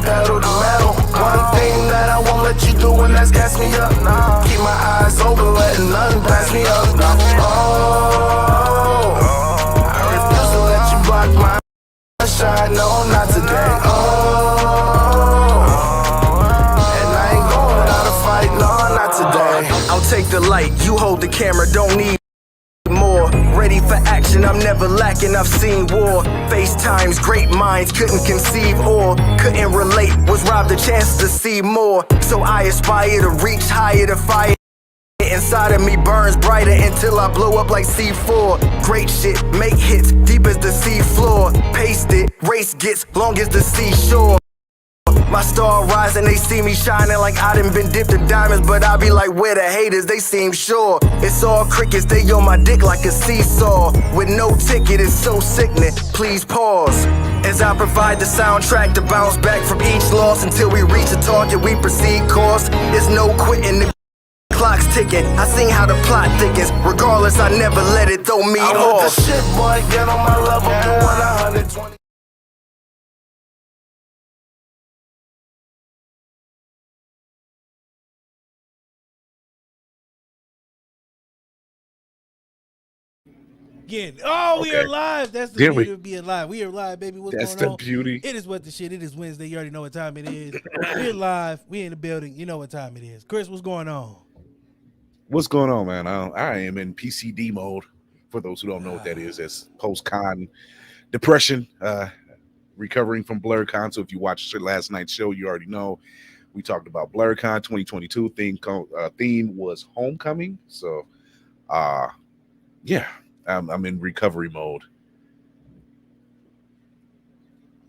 pedal to metal. One thing that I won't let you do, and that's gas me up. Keep my eyes open, letting nothing pass me up. Oh, I refuse to let you block my shine. No, not today. Oh, and I ain't going without a fight. No, not today. I'll take the light, you hold the camera, don't need more. Ready for action, I'm never lacking, I've seen war. FaceTimes, great minds couldn't conceive or couldn't relate, was robbed a chance to see more. So I aspire to reach higher, to fire inside of me burns brighter until I blow up like C4. Great shit, make hits deep as the sea floor. Paste it, race gets long as the seashore. My star rising, they see me shining like I done been dipped in diamonds, but I be like, where the haters, they seem sure. It's all crickets, they on my dick like a seesaw. With no ticket, it's so sickening, please pause. As I provide the soundtrack to bounce back from each loss until we reach a target, we proceed course. There's no quitting, the clock's ticking. I sing how the plot thickens. Regardless, I never let it throw me off. I want the shit, boy, get on my level, doing 120. Again. Oh, we are live. That's the beauty of being live. We are live, baby. What's going on? That's the beauty. It is what the shit. It is Wednesday. You already know what time it is. We're live. We in the building. You know what time it is. Chris, what's going on? What's going on, man? I am in PCD mode. For those who don't know what that is, it's post-con depression, recovering from BlurCon. So if you watched last night's show, you already know we talked about BlurCon 2022. Theme was homecoming. So, yeah. I'm in recovery mode.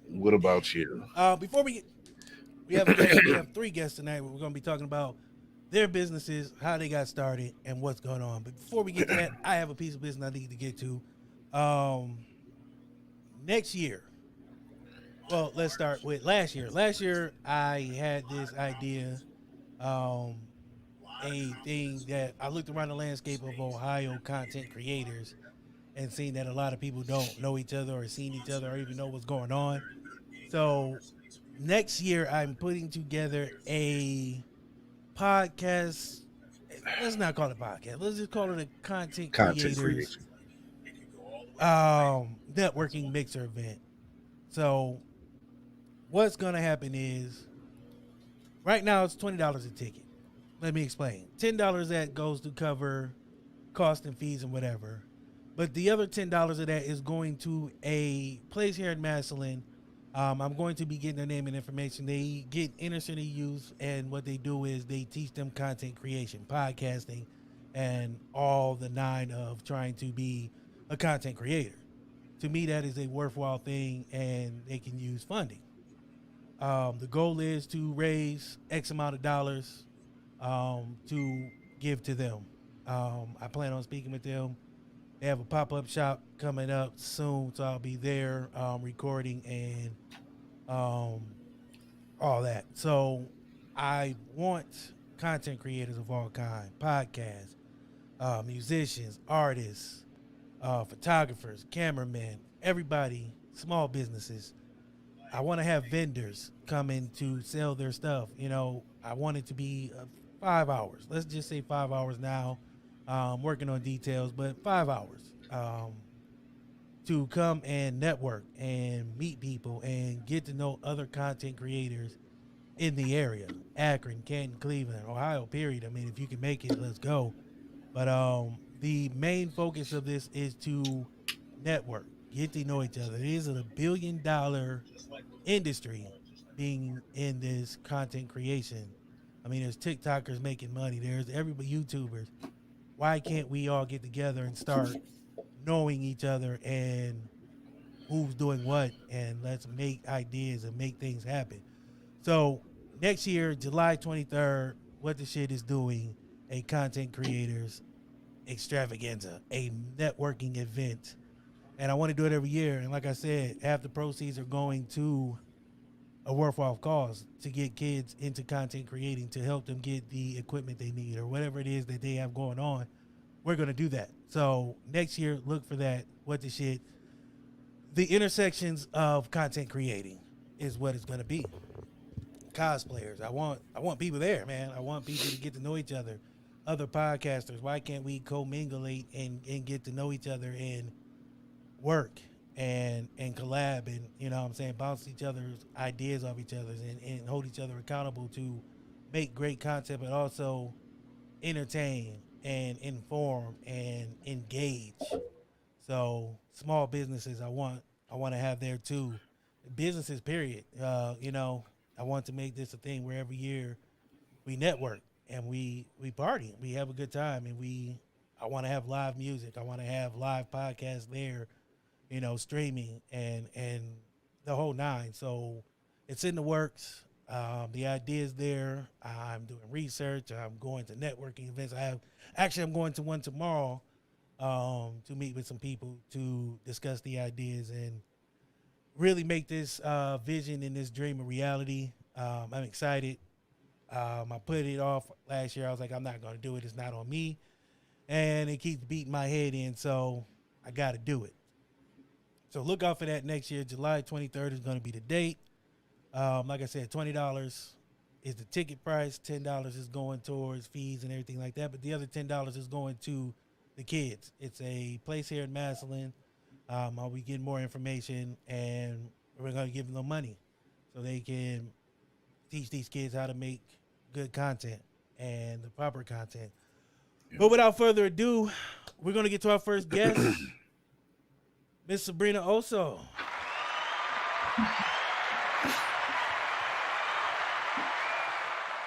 What about you? Before we have three guests tonight. We're going to be talking about their businesses, how they got started, and what's going on. But before we get to that, I have a piece of business I need to get to. Next year. Well, let's start with last year. Last year, I had this idea, a thing that I looked around the landscape of Ohio content creators and seen that a lot of people don't know each other or seen each other or even know what's going on. So next year, I'm putting together a podcast. Let's not call it a podcast. Let's just call it a content creators networking mixer event. So what's going to happen is right now it's $20 a ticket. Let me explain. $10 that goes to cover cost and fees and whatever. But the other $10 of that is going to a place here in Massillon. I'm going to be getting their name and information. They get inner city youth, and what they do is they teach them content creation, podcasting, and all the nine of trying to be a content creator. To me, that is a worthwhile thing, and they can use funding. The goal is to raise X amount of dollars to give to them. I plan on speaking with them. They have a pop-up shop coming up soon, so I'll be there recording and all that. So I want content creators of all kinds, podcasts, musicians, artists, photographers, cameramen, everybody, small businesses. I want to have vendors come in to sell their stuff. You know, I want it to be 5 hours. Let's just say 5 hours now. Working on details, but 5 hours to come and network and meet people and get to know other content creators in the area. Akron, Canton, Cleveland, Ohio, period. I mean, if you can make it, let's go. But the main focus of this is to network, get to know each other. It is a $1 billion industry being in this content creation. I mean, there's TikTokers making money. There's everybody, YouTubers. Why can't we all get together and start knowing each other and who's doing what, and let's make ideas and make things happen. So next year, July 23rd, What the Shit is doing a content creators extravaganza, a networking event. And I want to do it every year. And like I said, half the proceeds are going to a worthwhile cause to get kids into content creating, to help them get the equipment they need or whatever it is that they have going on. We're going to do that. So next year, look for that. What the Shit. The intersections of content creating is what it's going to be. cosplayers. I want people there, man. I want people to get to know each other. Other podcasters. Why can't we comminglate and get to know each other and work and collab and what I'm saying, bounce each other's ideas off each other's and hold each other accountable to make great content, but also entertain and inform and engage. So small businesses, I want to have there too. Businesses, period. I want to make this a thing where every year we network and we party, we have a good time, and I want to have live music. I want to have live podcasts there, streaming and the whole nine. So it's in the works. The idea is there. I'm doing research. I'm going to networking events. I'm going to one tomorrow to meet with some people to discuss the ideas and really make this vision and this dream a reality. I'm excited. I put it off last year. I was like, I'm not going to do it. It's not on me. And it keeps beating my head in, so I got to do it. So look out for that next year. July 23rd is going to be the date. Like I said, $20 is the ticket price. $10 is going towards fees and everything like that. But the other $10 is going to the kids. It's a place here in Massillon. I'll be getting more information, and we're going to give them money so they can teach these kids how to make good content and the proper content. Yeah. But without further ado, we're going to get to our first guest, Miss Sabrina Oso.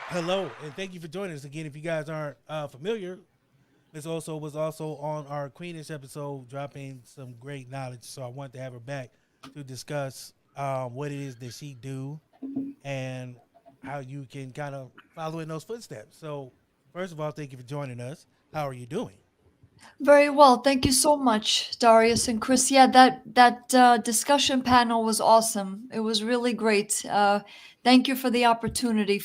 Hello, and thank you for joining us again. If you guys aren't familiar, Miss Oso was also on our Queenish episode, dropping some great knowledge. So I want to have her back to discuss what it is that she do and how you can kind of follow in those footsteps. So first of all, thank you for joining us. How are you doing? Very well. Thank you so much, Darius and Chris. Yeah, that discussion panel was awesome. It was really great. Thank you for the opportunity,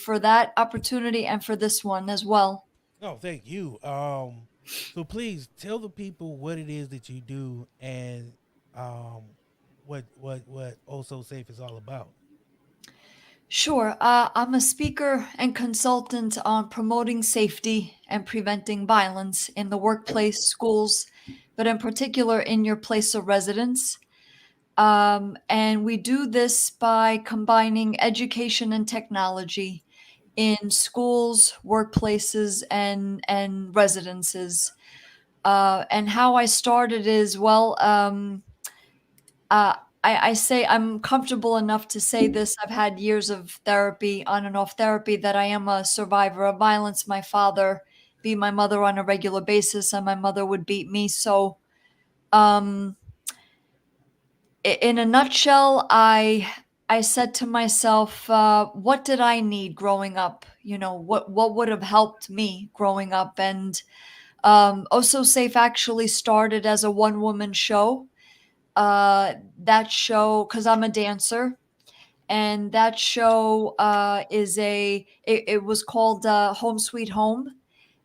and for this one as well. Oh, thank you. So please tell the people what it is that you do and what Also Safe is all about. Sure. I'm a speaker and consultant on promoting safety and preventing violence in the workplace, schools, but in particular in your place of residence. And we do this by combining education and technology in schools, workplaces, and residences. And how I started is, I say I'm comfortable enough to say this. I've had years of therapy, on and off therapy, that I am a survivor of violence. My father beat my mother on a regular basis, and my mother would beat me. So, in a nutshell, I said to myself, what did I need growing up? What would have helped me growing up? And Also Safe actually started as a one-woman show. That show, because I'm a dancer, and that show it was called Home Sweet Home,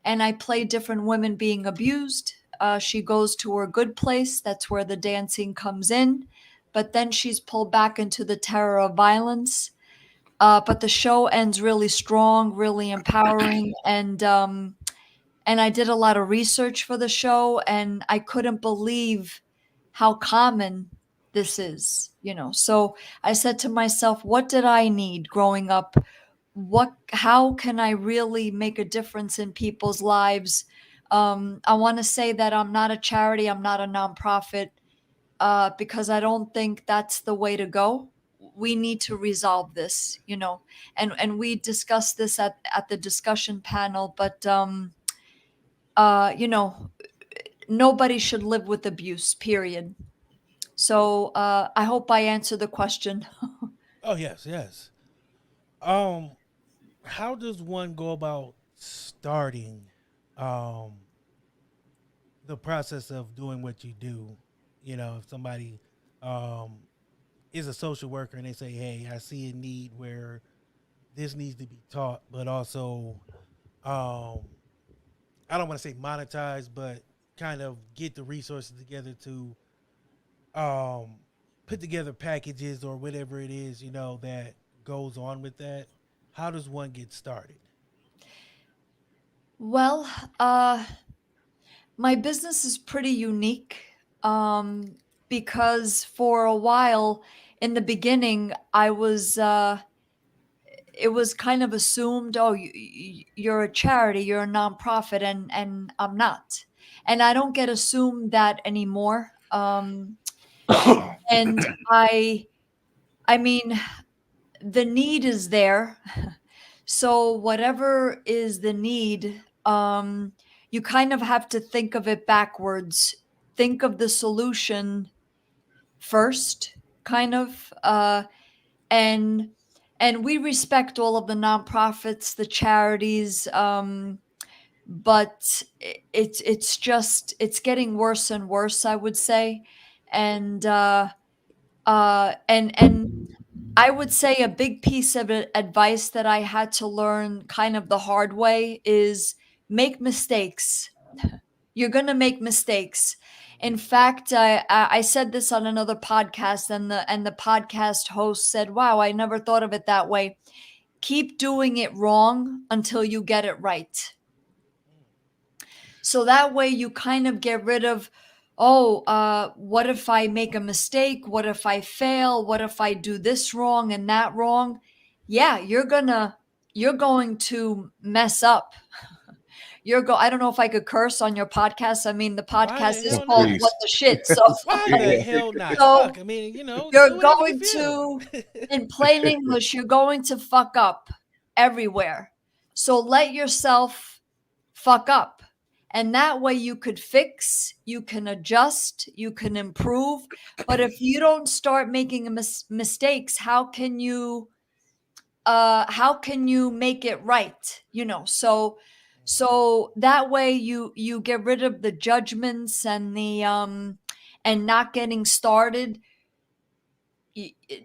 and I play different women being abused. She goes to her good place. That's where the dancing comes in, but then she's pulled back into the terror of violence. But the show ends really strong, really empowering, and I did a lot of research for the show, and I couldn't believe how common this is, So I said to myself, what did I need growing up? How can I really make a difference in people's lives? I want to say that I'm not a charity, I'm not a nonprofit, because I don't think that's the way to go. We need to resolve this, and we discussed this at the discussion panel, but nobody should live with abuse, period. So I hope I answered the question. Oh, yes. How does one go about starting the process of doing what you do? If somebody is a social worker and they say, hey, I see a need where this needs to be taught, but also I don't want to say monetize, but kind of get the resources together to put together packages or whatever it is, that goes on with that. how does one get started? Well, uh, my business is pretty unique um, because for a while in the beginning, it was kind of assumed, oh, you're a charity, you're a nonprofit, and I'm not, and I don't get assumed that anymore. And I mean, the need is there. So whatever is the need, you kind of have to think of it backwards. Think of the solution first, kind of, and we respect all of the nonprofits, the charities, but it's getting worse and worse, I would say, and and I would say a big piece of advice that I had to learn kind of the hard way is make mistakes. You're going to make mistakes. In fact, I said this on another podcast, and the podcast host said, "Wow, I never thought of it that way. Keep doing it wrong until you get it right." So that way you kind of get rid of, oh, what if I make a mistake? What if I fail? What if I do this wrong and that wrong? Yeah, you're going to mess up. I don't know if I could curse on your podcast. I mean, the Why podcast the is Yes, hell called not? please. What the Shit. So Why the Yeah. hell not? so Fuck. I mean, do you're whatever you going feel. to, in plain English, you're going to fuck up everywhere. So let yourself fuck up. And that way you could fix, you can adjust, you can improve. But if you don't start making mistakes, how can you make it right? So that way you get rid of the judgments and the and not getting started.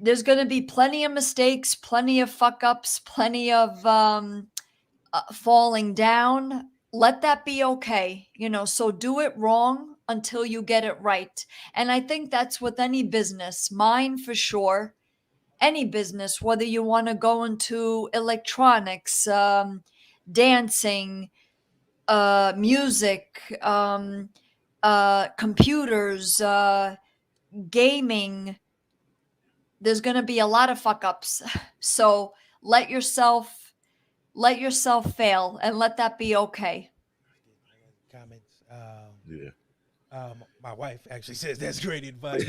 There's going to be plenty of mistakes, plenty of fuck ups, plenty of falling down. Let that be okay. So do it wrong until you get it right. And I think that's with any business, mine for sure. Any business, whether you want to go into electronics, dancing, music, computers, gaming, there's going to be a lot of fuck ups. So let yourself fail and let that be okay. Comments. Yeah. My wife actually says that's great advice.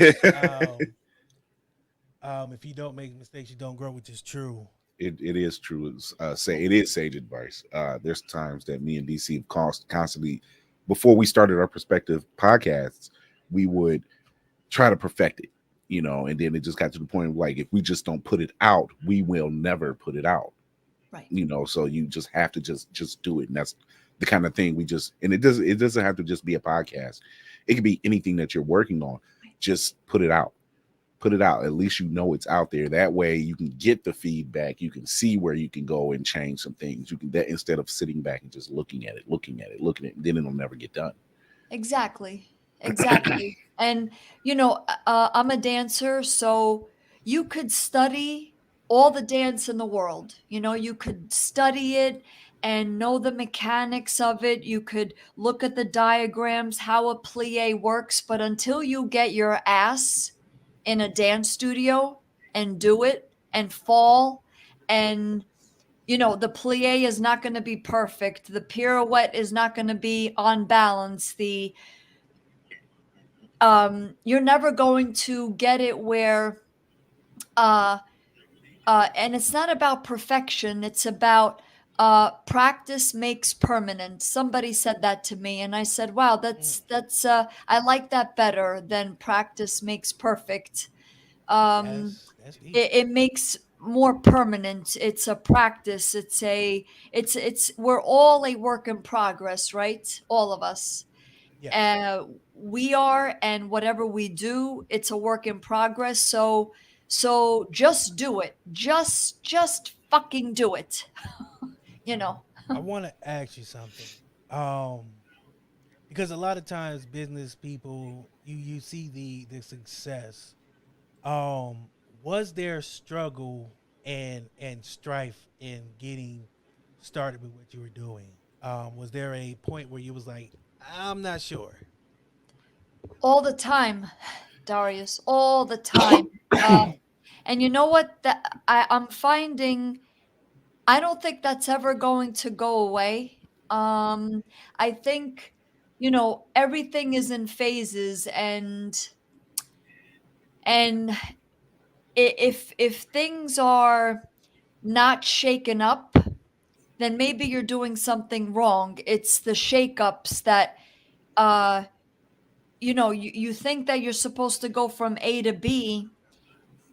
If you don't make mistakes, you don't grow, which is true. It is true. Say it is sage advice. There's times that me and DC have constantly, before we started our perspective podcasts, we would try to perfect it, and then it just got to the point of like, if we just don't put it out, we will never put it out, Right. So you just have to just do it. And that's the kind of thing and it doesn't have to just be a podcast. It could be anything that you're working on. Just put it out. Put it out. At least it's out there. That way you can get the feedback. You can see where you can go and change some things. You can, that instead of sitting back and just looking at it, then it'll never get done. Exactly. Exactly. And, I'm a dancer, so you could study all the dance in the world. You could study it and know the mechanics of it. You could look at the diagrams, how a plie works, but until you get your ass in a dance studio and do it and fall, and the plie is not going to be perfect. The pirouette is not going to be on balance. You're never going to get it where, uh, and it's not about perfection. It's about practice makes permanent. Somebody said that to me, and I said, "Wow, I like that better than practice makes perfect." That's deep. It makes more permanent. It's a practice. We're all a work in progress, right? All of us. Yes. We are, and whatever we do, it's a work in progress. So just do it. Just fucking do it. you know. I want to ask you something. Um, because a lot of times business people, you see the success. Was there a struggle and strife in getting started with what you were doing? Was there a point where you was like, I'm not sure? All the time, Darius, all the time. Uh, and you know what? That I'm finding. I don't think that's ever going to go away. I think, everything is in phases, and if things are not shaken up, then maybe you're doing something wrong. It's the shakeups that uh you think that you're supposed to go from A to B.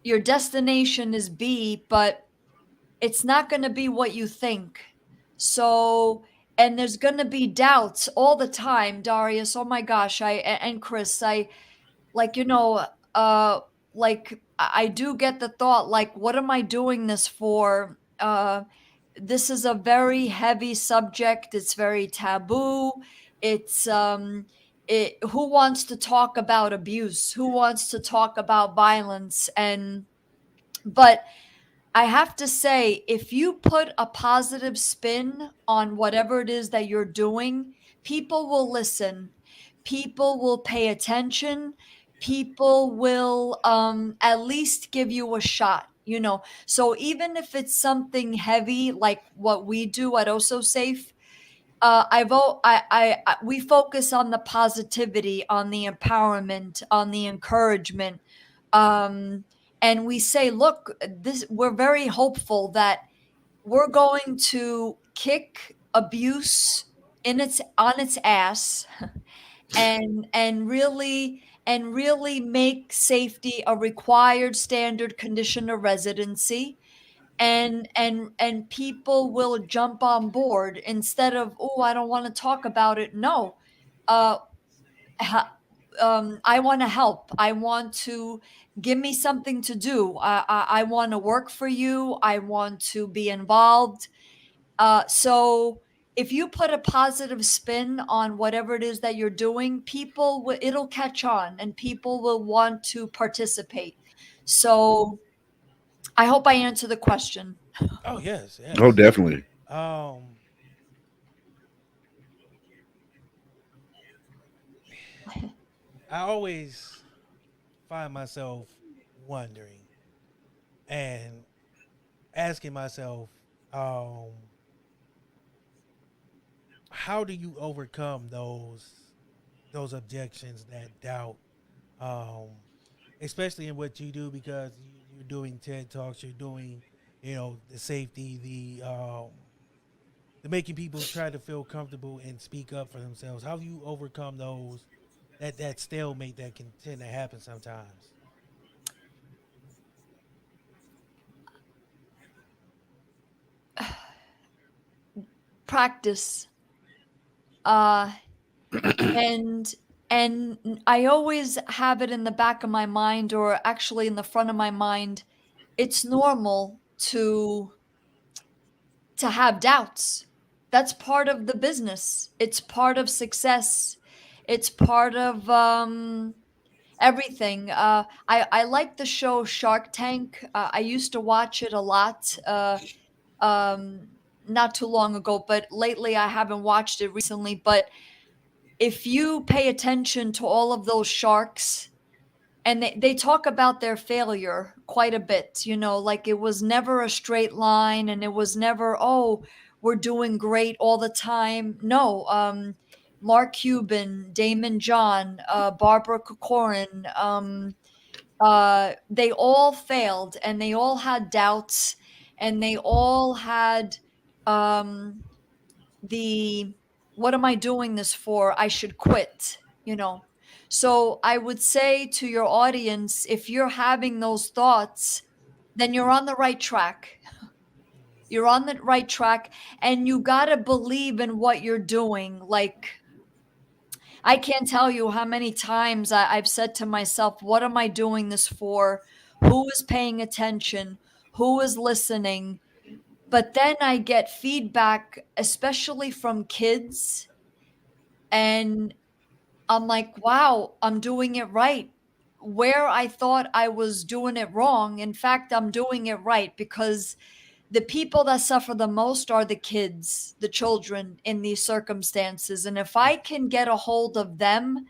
Your destination is B, but it's not going to be what you think. So, and there's going to be doubts all the time, Darius. Oh my gosh, and Chris, I like uh like I do get the thought, like, what am I doing this for? This is a very heavy subject. It's very taboo. It's who wants to talk about abuse? Who wants to talk about violence? And but I have to say, if you put a positive spin on whatever it is that you're doing, people will listen. People will pay attention. People will at least give you a shot, So even if it's something heavy like what we do at Oso Safe, we focus on the positivity, on the empowerment, on the encouragement, um, and we say, look, this we're very hopeful that we're going to kick abuse in its on its ass, and really make safety a required standard condition of residency, and people will jump on board instead of, oh, I don't want to talk about it. No, uh I want to help. I want to give me something to do. I want to work for you. I want to be involved. So if you put a positive spin on whatever it is that you're doing, it'll catch on, and people will want to participate. So I hope I answer the question. Oh yes, Oh, yes. definitely. Um, I always find myself wondering and asking myself, um, how do you overcome those objections, that doubt, um, especially in what you do, because you're doing TED talks, you're doing, the safety, the making people try to feel comfortable and speak up for themselves. How do you overcome that stalemate that can tend to happen sometimes? Practice. Uh and and I always have it in the back of my mind, or actually in the front of my mind. It's normal to have doubts. That's part of the business. It's part of success. It's part of everything. I like the show Shark Tank. I used to watch it a lot. Um, Not too long ago, but lately I haven't watched it recently. But if you pay attention to all of those sharks, and they talk about their failure quite a bit, like it was never a straight line, and it was never, oh, we're doing great all the time. No, Mark Cuban, Damon John, Barbara Corcoran, they all failed, and they all had doubts, and they all had um, the what am I doing this for? I should quit. So I would say to your audience, if you're having those thoughts, then you're on the right track. You're on the right track, and you got to believe in what you're doing. Like, I can't tell you how many times I've said to myself, what am I doing this for? Who is paying attention? Who is listening? But then I get feedback, especially from kids, and I'm like, wow, I'm doing it right. where I thought I was doing it wrong, in fact, I'm doing it right, because the people that suffer the most are the kids, the children in these circumstances. And if I can get a hold of them,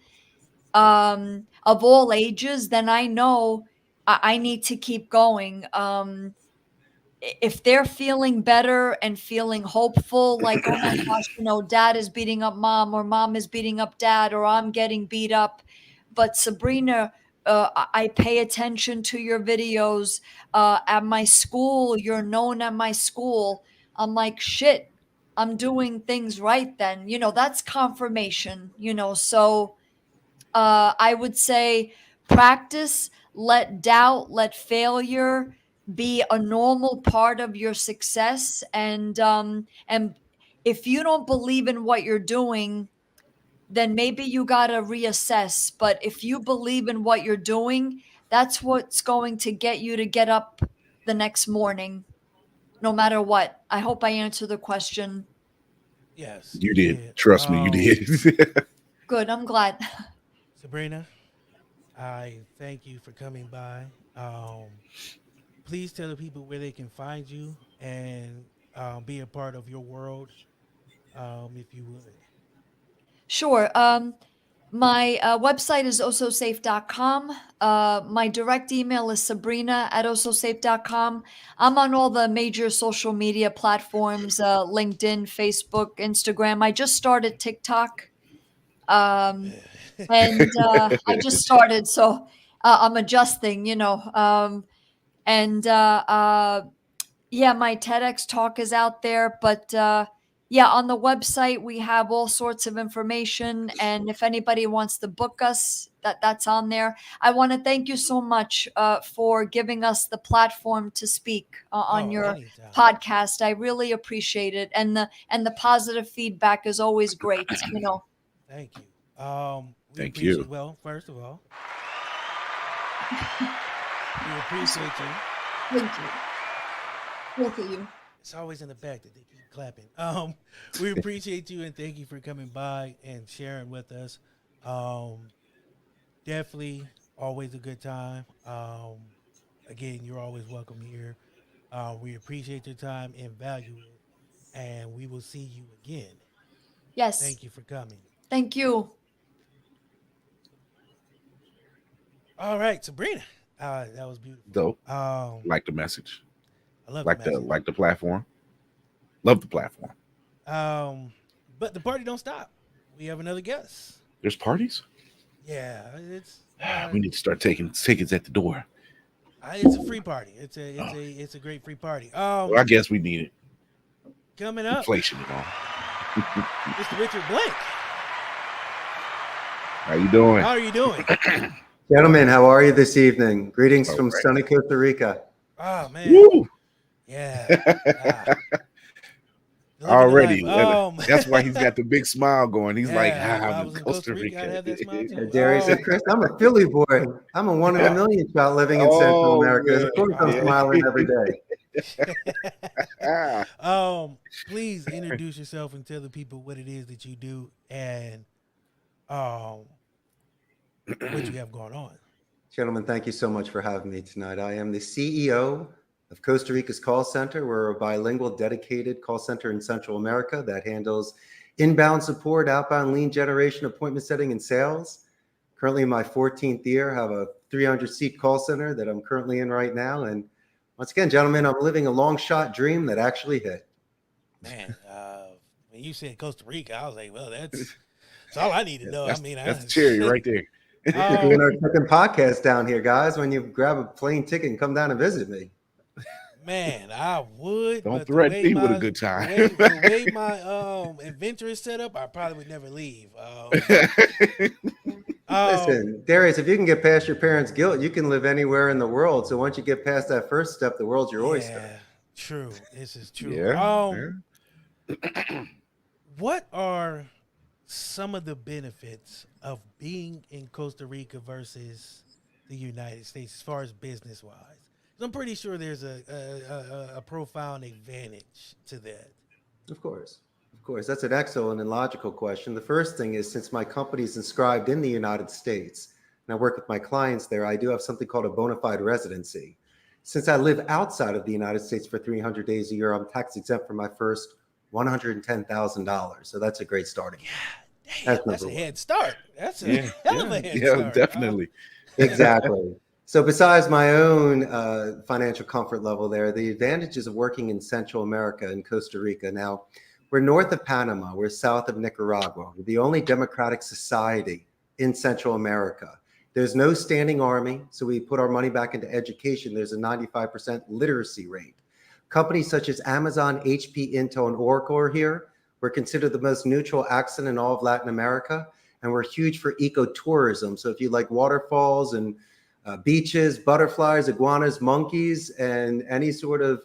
of all ages, then I know I need to keep going. If they're feeling better and feeling hopeful, like, oh my gosh, dad is beating up mom, or mom is beating up dad, or I'm getting beat up. But Sabrina, I pay attention to your videos. At my school, you're known at my school. I'm like, shit, I'm doing things right then. That's confirmation, so I would say practice, let doubt, let failure be a normal part of your success. And if you don't believe in what you're doing, then maybe you got to reassess. But if you believe in what you're doing, that's what's going to get you to get up the next morning, no matter what. I hope I answered the question. Yes, You you did. did. Trust me, you did. Good. I'm glad. Sabrina, I thank you for coming by. Please tell the people where they can find you and be a part of your world, if you would. Sure. My website is ososafe.com. My direct email is sabrina@ososafe.com. I'm on all the major social media platforms, LinkedIn, Facebook, Instagram. I just started TikTok. Um, and I just started, so I'm adjusting, and yeah, my TEDx talk is out there, but yeah, on the website we have all sorts of information, and if anybody wants to book us, that's on there. I want to thank you so much for giving us the platform to speak on Oh, your anytime. podcast. I really appreciate it, and the positive feedback is always great. Thank you. We Thank you. appreciate. Well, first of all, we appreciate you. Thank you, both of you. It's always in the back that they keep clapping. We appreciate you and thank you for coming by and sharing with us. Um, Definitely always a good time. Again, you're always welcome here. We appreciate your time and value it, and we will see you again. Yes, Thank you for coming. thank you. All right, Sabrina, that was beautiful. Dope. Like the message. I love the Like message. the platform. Love the platform. But the party don't stop. We have another guest. There's parties. Yeah, it's We need to start taking tickets at the door. it's a free party. It's a great free party. Well, I guess we need it. Coming up, Inflation, Mr. Richard Blank. How you doing? How are you doing? Gentlemen, how are you this evening? Greetings All from right. sunny Costa Rica. Oh man, Woo! yeah. Living the Already. life. That's why he's got the big smile going. He's like, Yeah, if I I'm was in in Costa Costa Rica, I'd Rica. have that smile too. Darius and Chris, I'm a Philly boy. I'm a one in a million shot living in Central Oh, America. man. Of course, I'm Yeah. smiling every day. Please introduce yourself and tell the people what it is that you do and what you have going on. Gentlemen, thank you so much for having me tonight. I am the CEO of Costa Rica's call center. We're a bilingual, dedicated call center in Central America that handles inbound support, outbound lead generation, appointment setting, and sales. Currently in my 14th year, I have a 300-seat call center that I'm currently in right now. And once again, gentlemen, I'm living a long shot dream that actually hit. Man, when you said Costa Rica, I was like, well, that's all I need to know. That's, I mean, that's the cherry right there. We're doing our second podcast down here, guys. When you grab a plane ticket and come down and visit me. Man, I would. Don't but threaten me with a good time. The way my adventure is set up, I probably would never leave. Listen, Darius, if you can get past your parents' guilt, you can live anywhere in the world. So once you get past that first step, the world's your oyster. Yeah, true. This is true. Yeah. What are some of the benefits of being in Costa Rica versus the United States as far as business wise? I'm pretty sure there's a profound advantage to that. Of course. That's an excellent and logical question. The first thing is, since my company is inscribed in the United States, and I work with my clients there, I do have something called a bona fide residency. Since I live outside of the United States for 300 days a year, I'm tax exempt for my first $110,000. So that's a great starting point. Damn, that's a head start. That's a Yeah, hell of a head yeah, start. definitely. Exactly. So besides my own financial comfort level there, the advantages of working in Central America and Costa Rica. Now, we're north of Panama. We're south of Nicaragua. We're the only democratic society in Central America. There's no standing army, so we put our money back into education. There's a 95% literacy rate. Companies such as Amazon, HP, Intel, and Oracle are here. We're considered the most neutral accent in all of Latin America, and we're huge for ecotourism. So if you like waterfalls and beaches, butterflies, iguanas, monkeys, and any sort of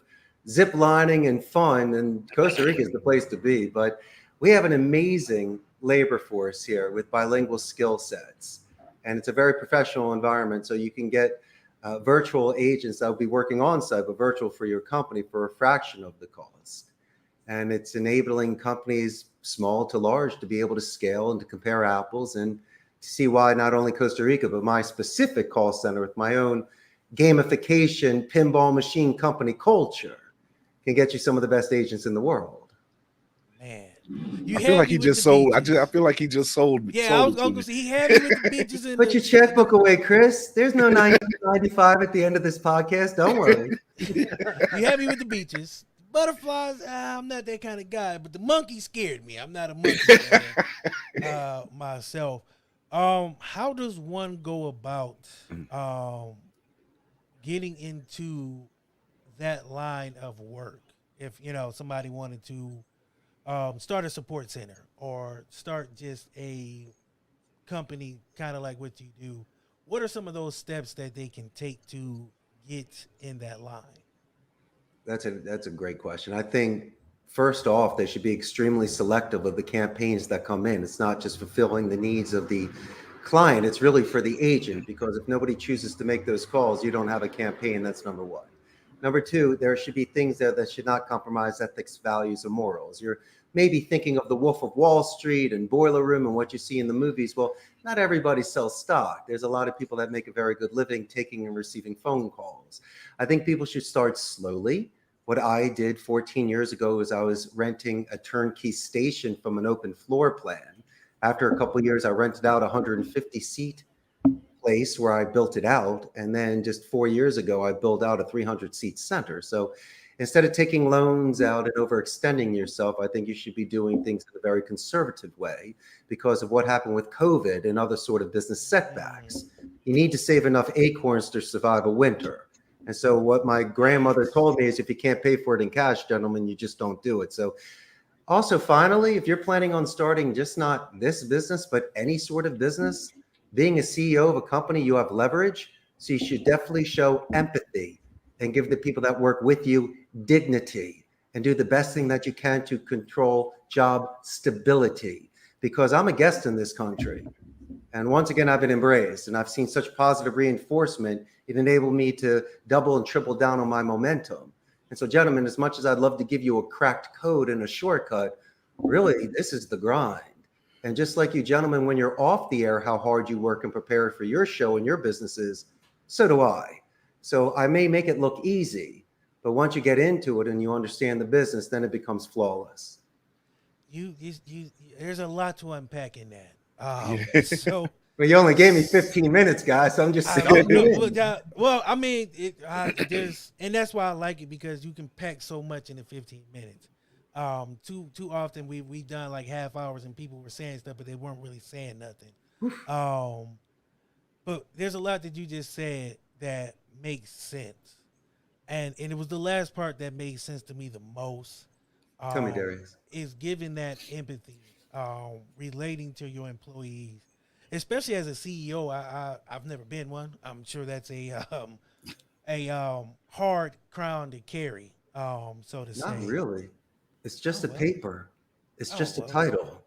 zip lining and fun, then Costa Rica is the place to be. But we have an amazing labor force here with bilingual skill sets. And it's a very professional environment. So you can get virtual agents that will be working on site, but virtual for your company for a fraction of the cost. And it's enabling companies, small to large, to be able to scale and to compare apples and to see why not only Costa Rica, but my specific call center with my own gamification pinball machine company culture can get you some of the best agents in the world. Man, I feel like he just sold. I feel like he just sold. Yeah, I was going to say he had me with the beaches. Put your checkbook away, Chris. There's no 1995 at the end of this podcast. Don't worry. You had me with the beaches. Butterflies, I'm not that kind of guy, but the monkey scared me. I'm not a monkey fan, myself. How does one go about getting into that line of work? If somebody wanted to start a support center or start just a company, kind of like what you do, what are some of those steps that they can take to get in that line? That's a great question. I think first off, they should be extremely selective of the campaigns that come in. It's not just fulfilling the needs of the client, it's really for the agent, because if nobody chooses to make those calls, you don't have a campaign. That's number one. Number two, there should be things there that should not compromise ethics, values, or morals. You're maybe thinking of the Wolf of Wall Street and Boiler Room and what you see in the movies. Well, not everybody sells stock. There's a lot of people that make a very good living taking and receiving phone calls. I think people should start slowly. What I did 14 years ago is I was renting a turnkey station from an open floor plan. After a couple of years, I rented out a 150-seat place where I built it out. And then just 4 years ago, I built out a 300-seat center. So instead of taking loans out and overextending yourself, I think you should be doing things in a very conservative way because of what happened with COVID and other sort of business setbacks. You need to save enough acorns to survive a winter. And so what my grandmother told me is if you can't pay for it in cash, gentlemen, you just don't do it. So also, finally, if you're planning on starting just not this business, but any sort of business, being a CEO of a company, you have leverage. So you should definitely show empathy and give the people that work with you dignity and do the best thing that you can to control job stability. Because I'm a guest in this country. And once again, I've been embraced and I've seen such positive reinforcement. It enabled me to double and triple down on my momentum. And so, gentlemen, as much as I'd love to give you a cracked code and a shortcut, really, this is the grind. And just like you gentlemen, when you're off the air, how hard you work and prepare for your show and your businesses, so do I. So I may make it look easy, but once you get into it and you understand the business, then it becomes flawless. There's a lot to unpack in that. So well, you only gave me 15 minutes, guys. So I'm just saying. Well, I mean, there's, and that's why I like it because you can pack so much in the 15 minutes. Too often we done like half hours and people were saying stuff, but they weren't really saying nothing. But there's a lot that you just said that makes sense, and it was the last part that made sense to me the most. Tell me, Darius. Is giving that empathy, relating to your employees, especially as a CEO. I've never been one. I'm sure that's a hard crown to carry, so to say. Not really. It's just a paper. It's just a title.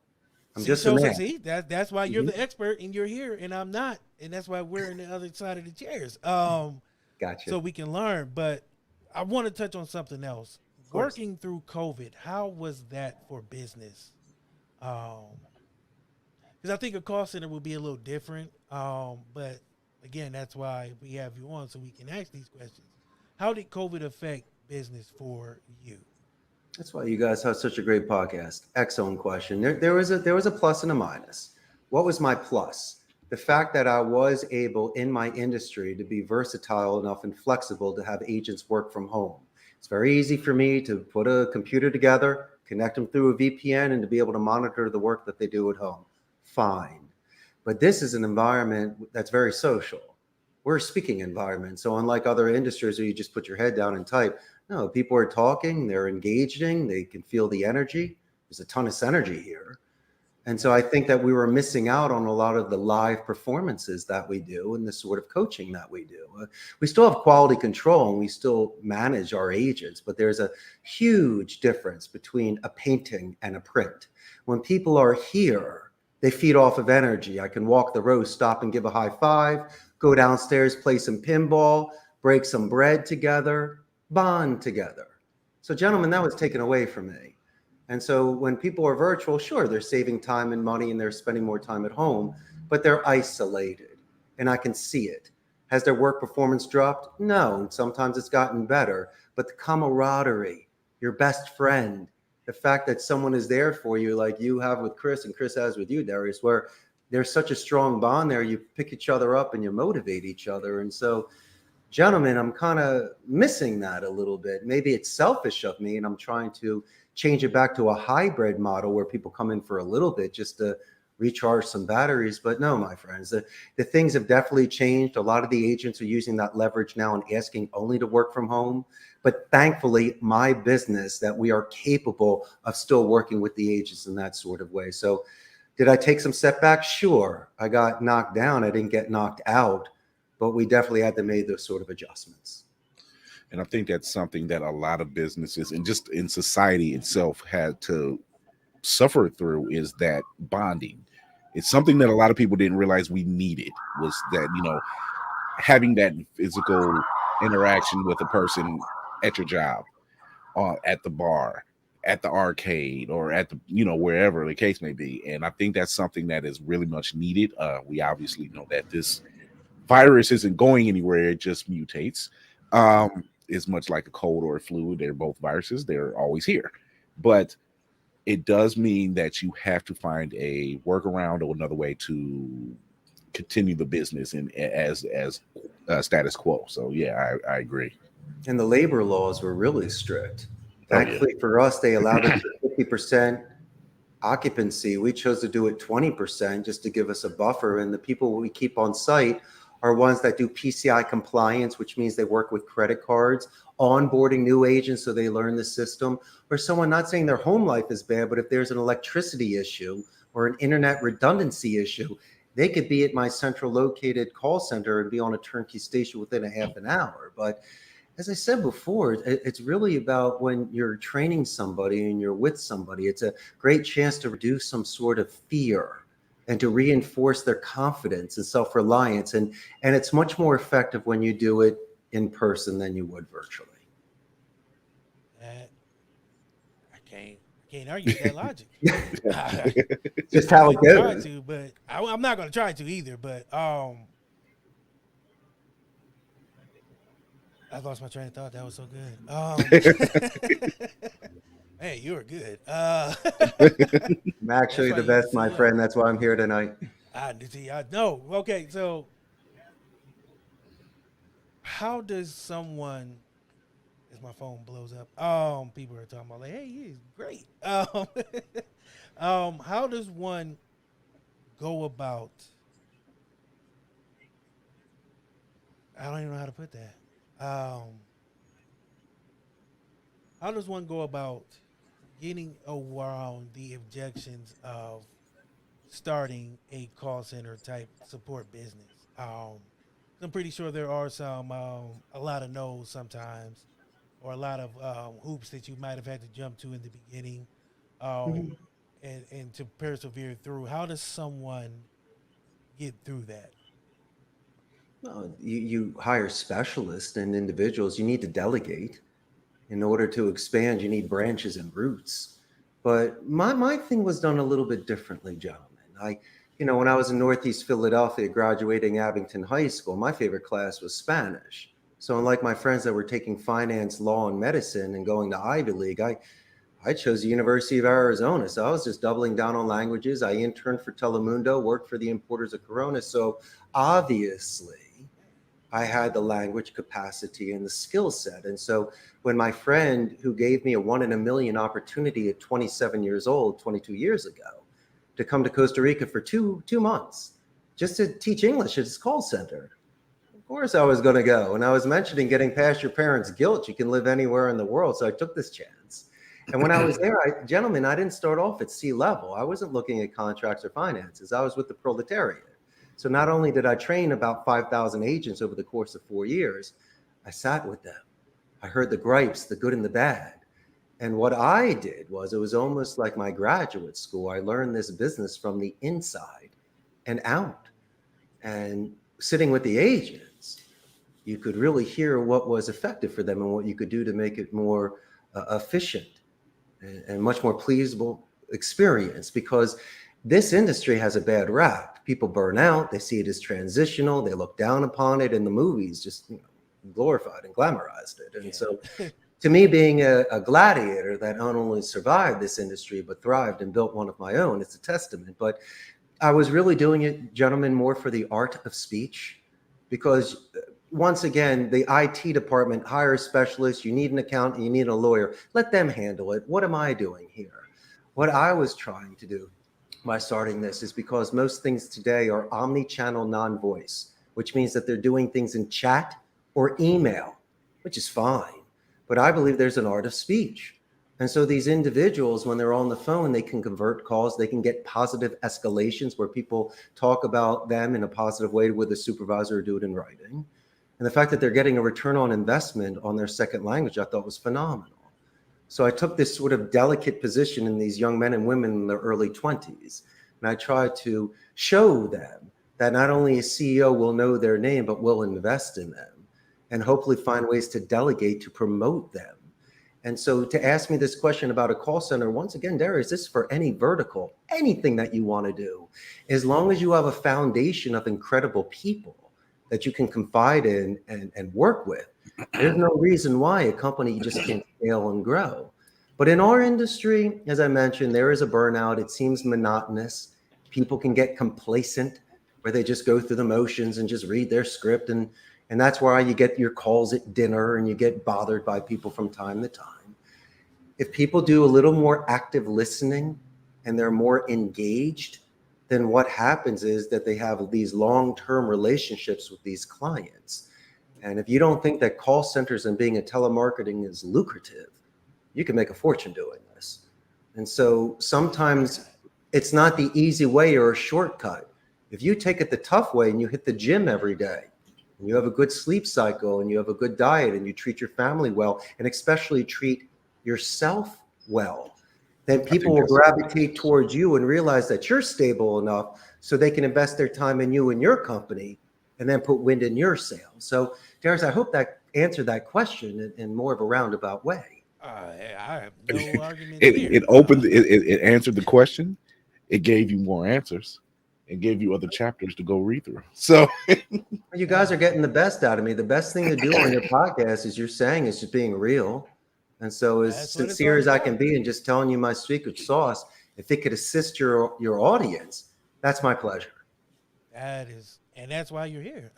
I'm just so a man. See, that's why you're the expert and you're here and I'm not, and that's why we're in the other side of the chairs. Gotcha. So we can learn. But I want to touch on something else. Working through COVID, how was that for business? Because because I think a call center will be a little different. But again, that's why we have you on so we can ask these questions. How did COVID affect business for you? That's why you guys have such a great podcast. Excellent question. There was a plus and a minus. What was my plus? The fact that I was able in my industry to be versatile enough and flexible to have agents work from home. It's very easy for me to put a computer together, connect them through a VPN, and to be able to monitor the work that they do at home. Fine. But this is an environment that's very social. We're a speaking environment. So unlike other industries where you just put your head down and type, no, people are talking, they're engaging, they can feel the energy. There's a ton of synergy here. And so I think that we were missing out on a lot of the live performances that we do and the sort of coaching that we do. We still have quality control and we still manage our agents, but there's a huge difference between a painting and a print. When people are here, they feed off of energy. I can walk the row, stop and give a high five, go downstairs, play some pinball, break some bread together, bond together. So gentlemen, that was taken away from me. And so when people are virtual, sure, they're saving time and money and they're spending more time at home, but they're isolated and I can see it. Has their work performance dropped? No, and sometimes it's gotten better, but the camaraderie, your best friend, the fact that someone is there for you like you have with Chris and Chris has with you, Darius, where there's such a strong bond there, you pick each other up and you motivate each other. And so, gentlemen, I'm kind of missing that a little bit. Maybe it's selfish of me and I'm trying to change it back to a hybrid model where people come in for a little bit just to recharge some batteries. But no, my friends, the things have definitely changed. A lot of the agents are using that leverage now and asking only to work from home. But thankfully, my business that we are capable of still working with the agents in that sort of way. So did I take some setbacks? Sure. I got knocked down. I didn't get knocked out, but we definitely had to make those sort of adjustments. And I think that's something that a lot of businesses and just in society itself had to suffer through is that bonding. It's something that a lot of people didn't realize we needed was that, having that physical interaction with a person at your job, at the bar, at the arcade, or at the, wherever the case may be. And I think that's something that is really much needed. We obviously know that this virus isn't going anywhere. It just mutates. Is much like a cold or a flu. They're both viruses. They're always here. But it does mean that you have to find a workaround or another way to continue the business and as status quo. So yeah, I agree. And the labor laws were really strict. Thankfully for us, they allowed us 50% occupancy. We chose to do it 20% just to give us a buffer. And the people we keep on site are ones that do PCI compliance, which means they work with credit cards, onboarding new agents so they learn the system, or someone, not saying their home life is bad, but if there's an electricity issue or an internet redundancy issue, they could be at my central located call center and be on a turnkey station within a half an hour. But as I said before, it's really about when you're training somebody and you're with somebody, it's a great chance to reduce some sort of fear and to reinforce their confidence and self-reliance. And it's much more effective when you do it in person than you would virtually. I can't argue with that logic. Just how it goes. Try to, but I'm not going to try to either. But I lost my train of thought. That was so good. Hey, you were good. I'm actually the best, my friend. That's why I'm here tonight. I know. Okay, so how does someone, as my phone blows up, people are talking about like, hey, he's great. How does one go about? I don't even know how to put that. How does one go about getting around the objections of starting a call center type support business? I'm pretty sure there are some, a lot of no's sometimes, or a lot of hoops that you might have had to jump to in the beginning, and to persevere through. How does someone get through that? Well, you hire specialists and individuals. You need to delegate. In order to expand, you need branches and roots. But my thing was done a little bit differently, gentlemen. when I was in Northeast Philadelphia graduating Abington High School, my favorite class was Spanish. So unlike my friends that were taking finance, law, and medicine and going to Ivy League, I chose the University of Arizona. So I was just doubling down on languages. I interned for Telemundo, worked for the importers of Corona. So obviously, I had the language capacity and the skill set. And so when my friend who gave me a 1 in a million opportunity at 27 years old, 22 years ago, to come to Costa Rica for two months just to teach English at his call center, of course I was going to go. And I was mentioning getting past your parents' guilt. You can live anywhere in the world. So I took this chance. And when I was there, gentlemen, I didn't start off at C-level. I wasn't looking at contracts or finances. I was with the proletariat. So not only did I train about 5,000 agents over the course of 4 years, I sat with them. I heard the gripes, the good and the bad. And what I did was, it was almost like my graduate school. I learned this business from the inside and out. And sitting with the agents, you could really hear what was effective for them and what you could do to make it more efficient and much more pleasurable experience, because this industry has a bad rap. People burn out. They see it as transitional. They look down upon it, and the movies just glorified and glamorized it. And so to me, being a gladiator that not only survived this industry, but thrived and built one of my own, it's a testament. But I was really doing it, gentlemen, more for the art of speech, because once again, the IT department hires specialists. You need an accountant, you need a lawyer. Let them handle it. What am I doing here? What I was trying to do by starting this is because most things today are omni-channel non-voice, which means that they're doing things in chat or email, which is fine. But I believe there's an art of speech. And so these individuals, when they're on the phone, they can convert calls. They can get positive escalations where people talk about them in a positive way with a supervisor or do it in writing. And the fact that they're getting a return on investment on their second language, I thought was phenomenal. So I took this sort of delicate position in these young men and women in their early 20s. And I tried to show them that not only a CEO will know their name, but will invest in them and hopefully find ways to delegate to promote them. And so to ask me this question about a call center, once again, Darius, this is for any vertical, anything that you want to do, as long as you have a foundation of incredible people that you can confide in and work with, there's no reason why a company just can't scale and grow. But in our industry, as I mentioned, there is a burnout. It seems monotonous. People can get complacent where they just go through the motions and just read their script. And that's why you get your calls at dinner and you get bothered by people from time to time. If people do a little more active listening and they're more engaged, then what happens is that they have these long-term relationships with these clients. And if you don't think that call centers and being a telemarketing is lucrative, you can make a fortune doing this. And so sometimes it's not the easy way or a shortcut. If you take it the tough way and you hit the gym every day, and you have a good sleep cycle and you have a good diet and you treat your family well, and especially treat yourself well, then people will gravitate towards you and realize that you're stable enough so they can invest their time in you and your company and then put wind in your sails. So, Darius, I hope that answered that question in more of a roundabout way. I have no argument. It answered the question. It gave you more answers. It gave you other chapters to go read through. So you guys are getting the best out of me. The best thing to do on your podcast is you're saying is just being real. And so as sincere as I can be and just telling you my secret sauce, if it could assist your audience, that's my pleasure. That is, and that's why you're here.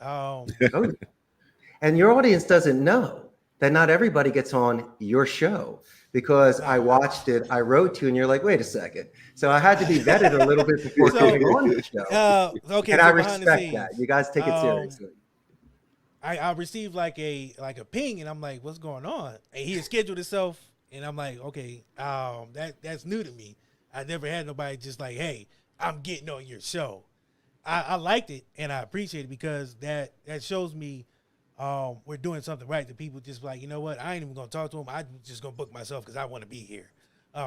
And your audience doesn't know that not everybody gets on your show, because I watched it, I wrote to you, and you're like, wait a second. So I had to be vetted a little bit before coming on the show. Okay, and so I respect that. You guys take it seriously. I received like a ping, and I'm like, what's going on? And he had scheduled himself, and I'm like, okay, that's new to me. I never had nobody just like, hey, I'm getting on your show. I liked it, and I appreciate it, because that shows me we're doing something right. The people just like, you know what, I ain't even gonna talk to him. I'm just gonna book myself because I want to be here.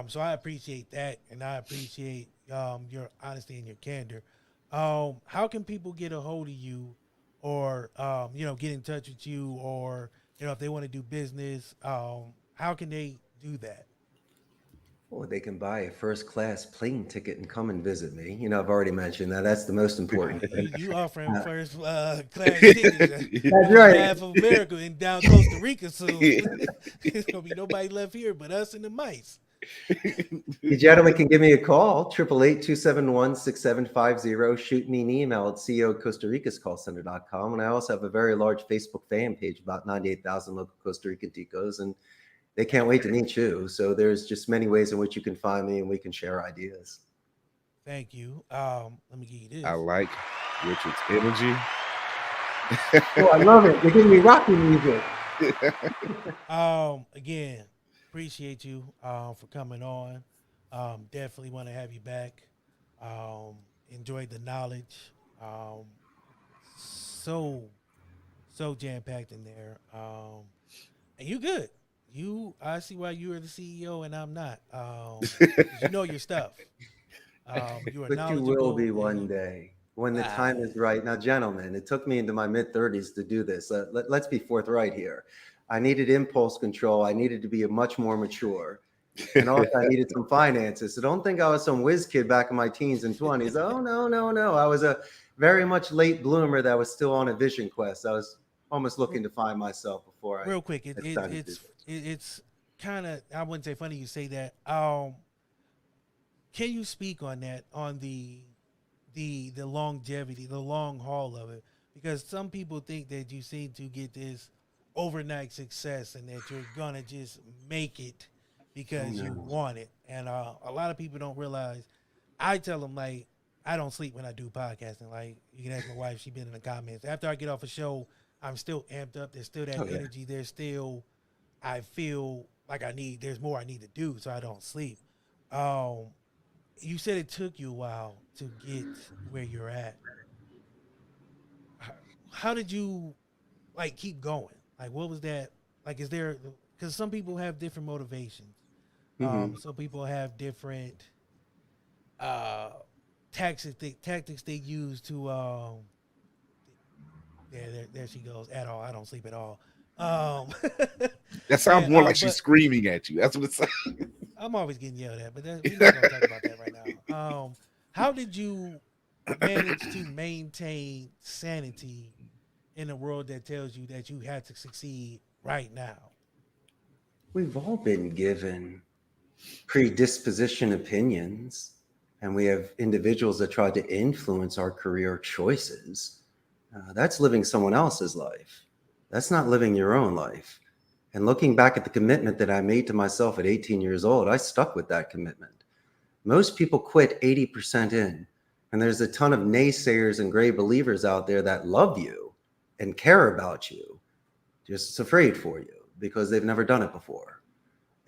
So I appreciate that, and I appreciate your honesty and your candor. How can people get a hold of you, or get in touch with you, or if they want to do business? How can they do that? Well, they can buy a first class plane ticket and come and visit me. You know, I've already mentioned that. That's the most important thing. You offering first class tickets That's on right. behalf of America and down Costa Rica soon. There's gonna be nobody left here but us and the mice. You gentlemen can give me a call, 888-271-6750. Shoot me an email at ceo@CostaRicasCallCenter.com. And I also have a very large Facebook fan page, about 98,000 local Costa Rican ticos. And they can't wait to meet you. So there's just many ways in which you can find me and we can share ideas. Thank you. Let me give you this. I like Richard's energy. Oh, I love it. They're giving me Rocky music. Again, appreciate you for coming on. Definitely want to have you back. Enjoyed the knowledge. So jam-packed in there. And you good. I see why you are the CEO and I'm not. 'Cause you know your stuff. You are But you knowledgeable. will be one day when the time is right. Now, gentlemen, it took me into my mid-30s to do this. Let's be forthright here. I needed impulse control. I needed to be much more mature. And also I needed some finances. So don't think I was some whiz kid back in my teens and 20s. Oh, no. I was a very much late bloomer that was still on a vision quest. I was almost looking to find myself before I... Real quick, it's kind of, I wouldn't say funny you say that. Can you speak on that, on the longevity, the long haul of it? Because some people think that you seem to get this overnight success and that you're gonna just make it because you want it. And a lot of people don't realize. I tell them, like, I don't sleep when I do podcasting. Like, you can ask my wife; she's been in the comments. After I get off a show, I'm still amped up. There's still that energy. There's still, I feel like there's more I need to do, so I don't sleep. You said it took you a while to get where you're at. How did you, like, keep going? Like, what was that? Like, is there, because some people have different motivations. Some people have different tactics they use to, there she goes, at all. I don't sleep at all. That sounds more like she's screaming at you. That's what it's like. I'm always getting yelled at, but we're not going to talk about that right now. How did you manage to maintain sanity in a world that tells you that you have to succeed right now? We've all been given predisposition opinions, and we have individuals that try to influence our career choices. That's living someone else's life. That's not living your own life. And looking back at the commitment that I made to myself at 18 years old, I stuck with that commitment. Most people quit 80% in, and there's a ton of naysayers and gray believers out there that love you and care about you, just afraid for you because they've never done it before.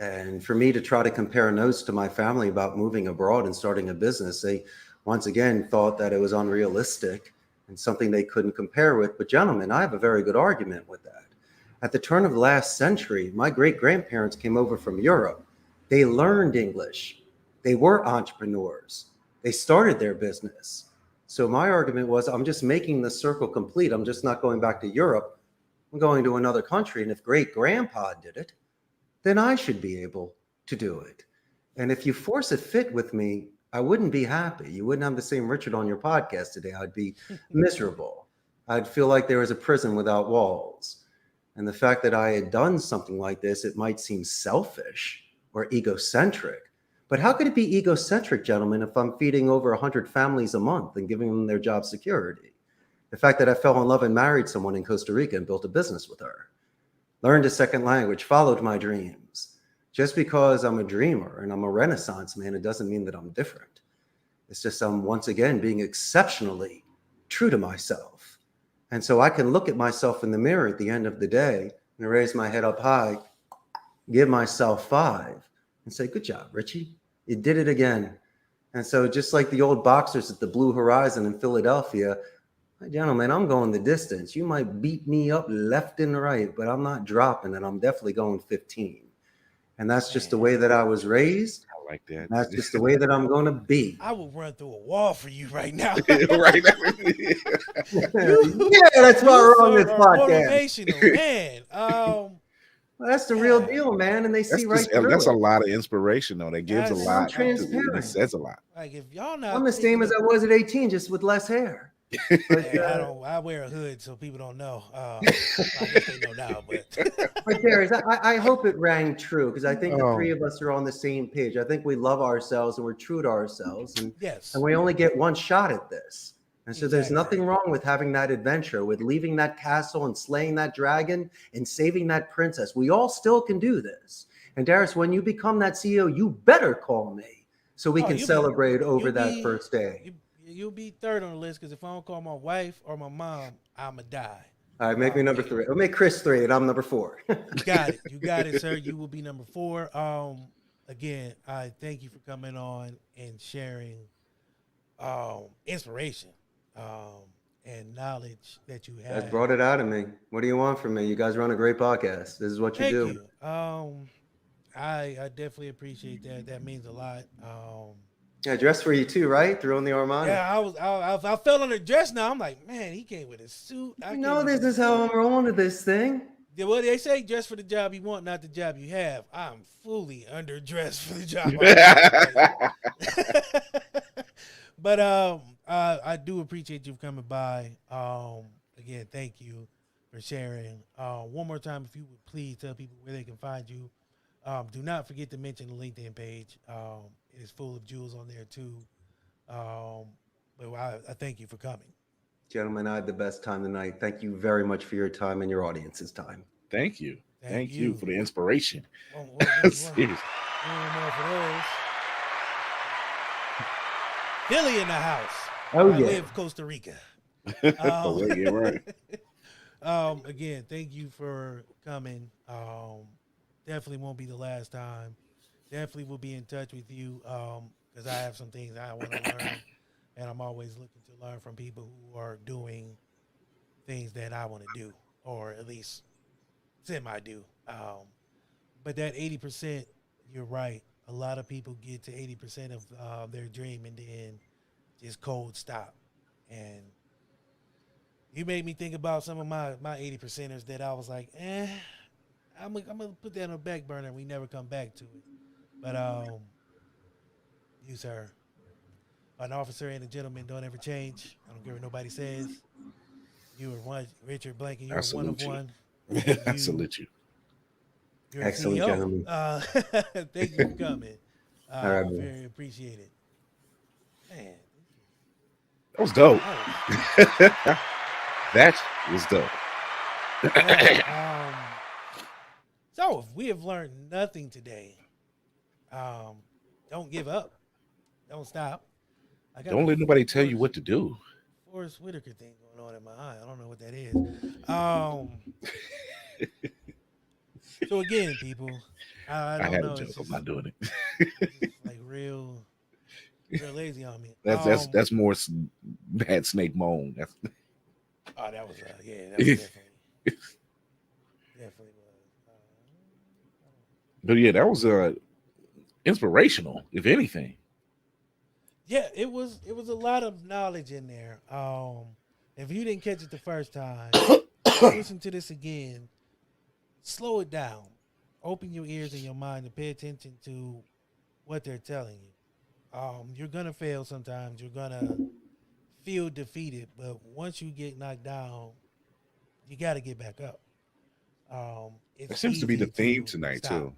And for me to try to compare notes to my family about moving abroad and starting a business, they once again thought that it was unrealistic and something they couldn't compare with. But gentlemen, I have a very good argument with that. At the turn of the last century, my great-grandparents came over from Europe. They learned English. They were entrepreneurs. They started their business. So my argument was, I'm just making the circle complete. I'm just not going back to Europe. I'm going to another country. And if great-grandpa did it, then I should be able to do it. And if you force a fit with me, I wouldn't be happy. You wouldn't have the same Richard on your podcast today. I'd be miserable. I'd feel like there was a prison without walls. And the fact that I had done something like this, it might seem selfish or egocentric. But how could it be egocentric, gentlemen, if I'm feeding over 100 families a month and giving them their job security? The fact that I fell in love and married someone in Costa Rica and built a business with her. Learned a second language, followed my dreams. Just because I'm a dreamer and I'm a Renaissance man, it doesn't mean that I'm different. It's just I'm, once again, being exceptionally true to myself. And so I can look at myself in the mirror at the end of the day and raise my head up high, give myself 5 and say, good job, Richie. You did it again. And so just like the old boxers at the Blue Horizon in Philadelphia, gentlemen, I'm going the distance. You might beat me up left and right, but I'm not dropping it. I'm definitely going 15. And that's just the way that I was raised. I like that. That's just the way that I'm going to be. I will run through a wall for you right now. Right. Yeah, that's why we're on this podcast. Motivational, man. Well, that's the real Yeah. deal, man. And they That's see right just through that's a it. lot of inspiration though. That gives a That's I'm lot. It transparent. says a lot. like if y'all not I'm the same picking as up. I was at 18, just with less hair. But, Hey, I wear a hood so people don't know. I guess they know now, but but Darius, I hope it rang true because I think the Oh, three of us are on the same page. I think we love ourselves and we're true to ourselves, and yes, we only get one shot at this. And so there's exactly. nothing wrong with having that adventure, with leaving that castle and slaying that dragon and saving that princess. We all still can do this. And Darius, when you become that CEO, you better call me so we Oh, can celebrate over that be first day. you'll be third on the list because if I don't call my wife or my mom, I'ma die. All right, make me number 3. I'll make Chris 3, and I'm number 4. You got it. You got it, sir. You will be number 4. Again, I thank you for coming on and sharing inspiration and knowledge that you You guys have. brought it out of me. What do you want from me? You guys run a great podcast. This is what you Thank do. you. I definitely appreciate that. That means a lot. Yeah, dress for you too, right? Throwing the Armani. Yeah, I felt under dress now. I'm like, man, he came with his suit. You know, this is how I'm rolling with this thing. Well, they say dress for the job you want, not the job you have. I'm fully underdressed for the job. But I do appreciate you coming by. Again, thank you for sharing. One more time, if you would please tell people where they can find you. Do not forget to mention the LinkedIn page. It is full of jewels on there too. But I thank you for coming. Gentlemen, I had the best time tonight. Thank you very much for your time and your audience's time. thank you. Thank Thank you. you for the inspiration. One more Serious. for those. Philly in the house. Oh, I yeah. live Costa Rica. Oh, wait, yeah, right. Again, thank you for coming. Definitely won't be the last time. Definitely will be in touch with you because I have some things I want to learn, and I'm always looking to learn from people who are doing things that I want to do, or at least semi-do. But that 80%, you're right. A lot of people get to 80% of their dream and then just cold stop. And you made me think about some of my 80%ers that I was like, I'm gonna put that on the back burner and we never come back to it. But you, sir, an officer and a gentleman don't ever change. I don't care what nobody says. You are one, Richard Blanken. You're I one of salute you. one. I salute you. You're Excellent, CEO. gentlemen. Thank you for coming. All right, man. Very appreciated. Man, That was dope. oh, That was dope. yeah, so if we have learned nothing today, don't give up. Don't stop. I got Don't let nobody tell you what to do. Forrest Whitaker thing going on in my eye. I don't know what that is. So again, people, I I don't had know. a joke. It's I'm just, not doing it. it's just like real lazy on me. That's more bad snake moan. That's, Oh, that was yeah, that was definitely was. but yeah, that was inspirational, if anything. Yeah, it was a lot of knowledge in there. If you didn't catch it the first time, listen to this again. Slow it down. Open your ears and your mind to pay attention to what they're telling you. You're gonna fail sometimes. You're gonna feel defeated, but once you get knocked down, you got to get back up. It's That seems to be the easy theme to tonight stop. too.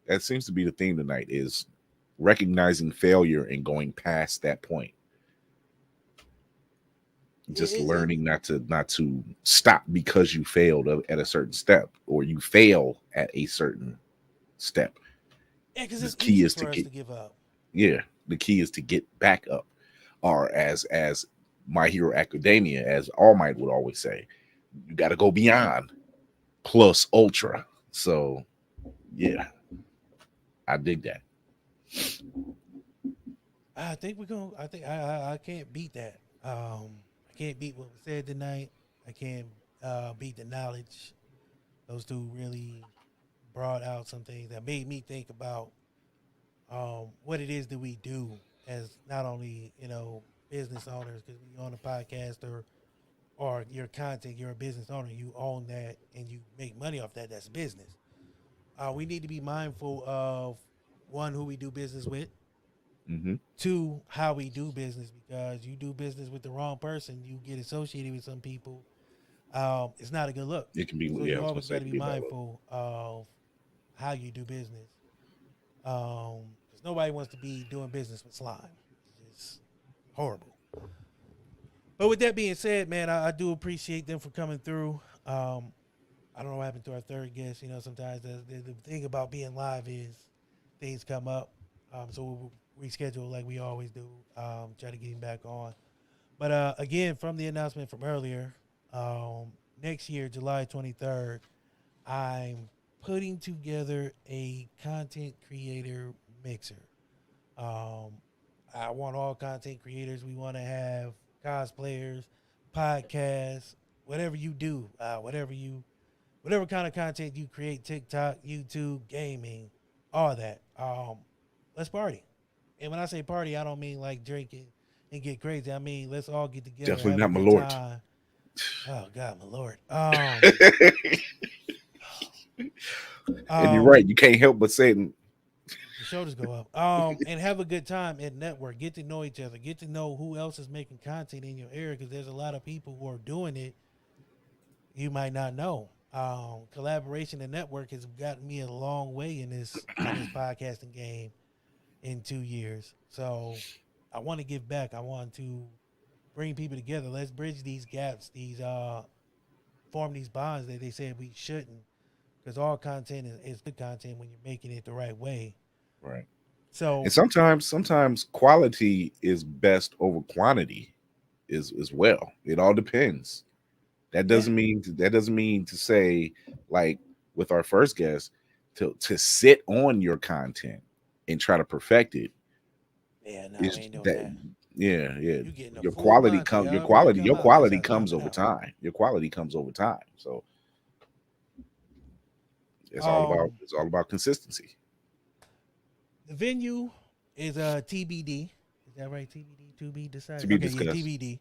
That seems to be the theme tonight is recognizing failure and going past that point. Just learning not to stop because you failed at a certain step or you fail at a certain step. Yeah, because The it's key easy is for to us get to give up. yeah. The key is to get back up, or as My Hero Academia, as All Might would always say, you got to go beyond plus ultra. So yeah, I dig that. I think we're gonna. I think I can't beat that. I can't beat what was said tonight. I can't beat the knowledge. Those two really brought out some things that made me think about what it is that we do as not only business owners, because when you're on a podcast or your content, you're a business owner. You own that and you make money off that. That's business. We need to be mindful of one, who we do business with, Hmm. two, how we do business, because you do business with the wrong person, you get associated with some people. It's not a good look. It can be, So yeah, I you was gonna always say got it to can be be a bad look. mindful of how you do business. Because nobody wants to be doing business with slime. It's just horrible. But with that being said, man, I do appreciate them for coming through. I don't know what happened to our third guest. You know, sometimes the thing about being live is things come up. So we'll reschedule like we always do. Try to get him back on. But again, from the announcement from earlier, next year, July 23rd, I'm putting together a content creator mixer. Um, I want all content creators. We want to have cosplayers, podcasts, whatever you do, whatever kind of content you create, TikTok, YouTube, gaming, all that. Let's party. And when I say party, I don't mean like drinking and get crazy. I mean, let's all get together, Definitely have a not my good lord. time. Oh God, my Lord. And you're Um, right. You can't help but say it. your shoulders go up. And have a good time and network. Get to know each other. Get to know who else is making content in your area, because there's a lot of people who are doing it you might not know. Collaboration and network has gotten me a long way in this podcasting game in 2 years. So I want to give back. I want to bring people together. Let's bridge these gaps. These form these bonds that they said we shouldn't, because all content is good content when you're making it the right way. Right. And So sometimes quality is best over quantity is as well. It all depends. yeah, That doesn't mean to say, like with our first guest, to sit on your content and try to perfect it. yeah, no, we Is ain't doing that, that. yeah, yeah. You getting a Your full quality Monty, comes however you come your out. That's quality how it's comes coming over out. time. Your quality comes over time. So Um, it's all about consistency. the venue is TBD. Is that right? TBD to be To decided. be Okay, yeah, discussed TBD.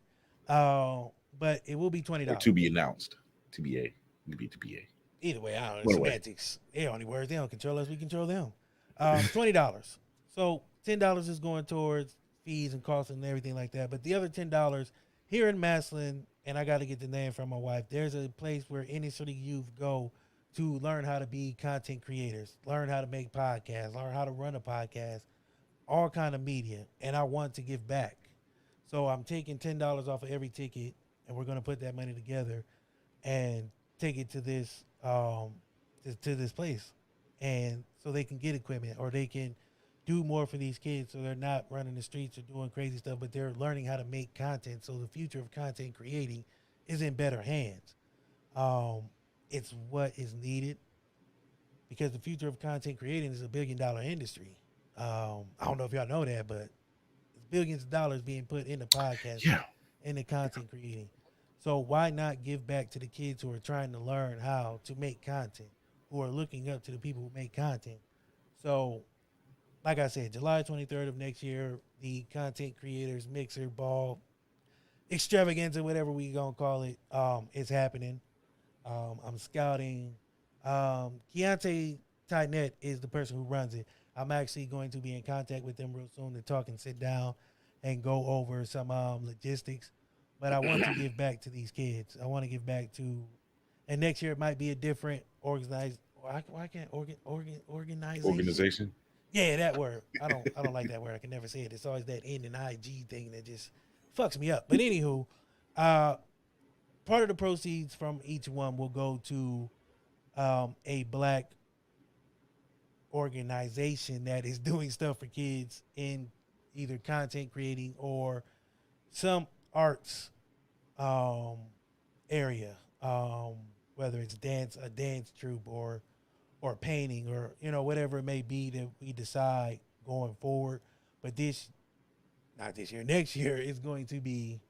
But it will be $20. or to be announced. TBA. To be TBA. Either way, I don't know. What away. Semantics. They're only words. They don't control us. We control them. $20. So $10 is going towards fees and costs and everything like that. But the other $10 here in Maslin, and I got to get the name from my wife. There's a place where inner city youth go to learn how to be content creators, learn how to make podcasts, learn how to run a podcast, all kind of media. And I want to give back. So I'm taking $10 off of every ticket, and we're going to put that money together and take it to this to this place, and so they can get equipment, or they can do more for these kids, so they're not running the streets or doing crazy stuff, but they're learning how to make content. So the future of content creating is in better hands. Um, it's what is needed, because the future of content creating is $1 billion industry. I don't know if y'all know that, but it's billions of dollars being put into podcasting, Yeah. into content creating. So why not give back to the kids who are trying to learn how to make content, who are looking up to the people who make content? So, like I said, July 23rd of next year, the content creators mixer ball extravaganza, whatever we gonna call it, is happening. I'm scouting. Keontae Tynett is the person who runs it. I'm actually going to be in contact with them real soon to talk and sit down and go over some logistics. But I want to give back to these kids. I want to give back to, and next year it might be a different organized. Why can't organization? Organization. Yeah, that word. I don't like that word. I can never say it. It's always that N and IG thing that just fucks me up. But anywho, uh, part of the proceeds from each one will go to a black organization that is doing stuff for kids in either content creating or some arts um, area, whether it's a dance troupe, or painting, or whatever it may be that we decide going forward. But not this year, next year is going to be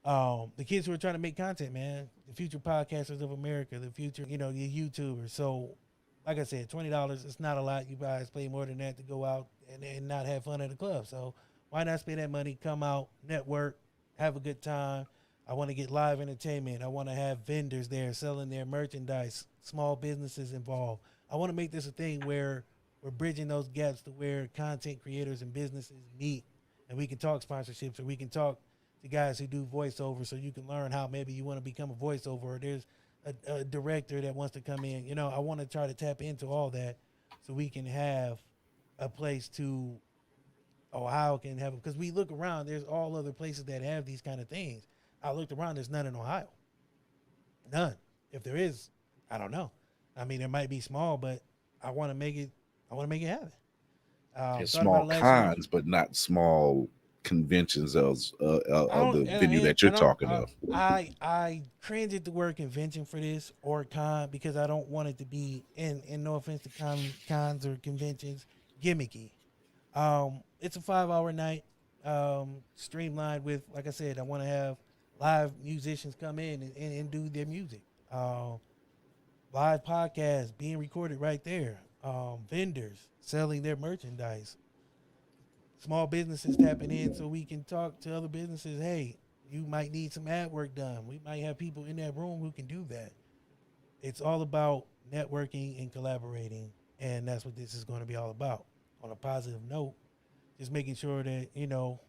the kids who are trying to make content, man, the future podcasters of America, the future, the YouTubers. So, like I said, $20, it's not a lot. You guys pay more than that to go out and not have fun at the club. So why not spend that money, come out, network, have a good time. I want to get live entertainment. I want to have vendors there selling their merchandise, small businesses involved. I want to make this a thing where we're bridging those gaps to where content creators and businesses meet, and we can talk sponsorships, or we can talk to guys who do voiceover, so you can learn how maybe you want to become a voiceover, or there's a director that wants to come in. You know, I want to try to tap into all that so we can have a place to Ohio can have, because we look around, there's all other places that have these kind of things. I looked around, there's none in Ohio. None. If there is, I don't know. I mean, it might be small, but I want to make it. I want to make it happen. It's Thought about small it last year. cons, but not small conventions of I of don't, the venue that you're talking of. I cringe at the word convention for this, or con, because I don't want it to be, and no offense to cons or conventions, gimmicky. It's a 5-hour night, streamlined with, like I said, I want to have live musicians come in and do their music. Live podcasts being recorded right there. Vendors selling their merchandise. Small businesses tapping in so we can talk to other businesses. Hey, you might need some ad work done. We might have people in that room who can do that. It's all about networking and collaborating, and that's what this is going to be all about. On a positive note, just making sure that, you know,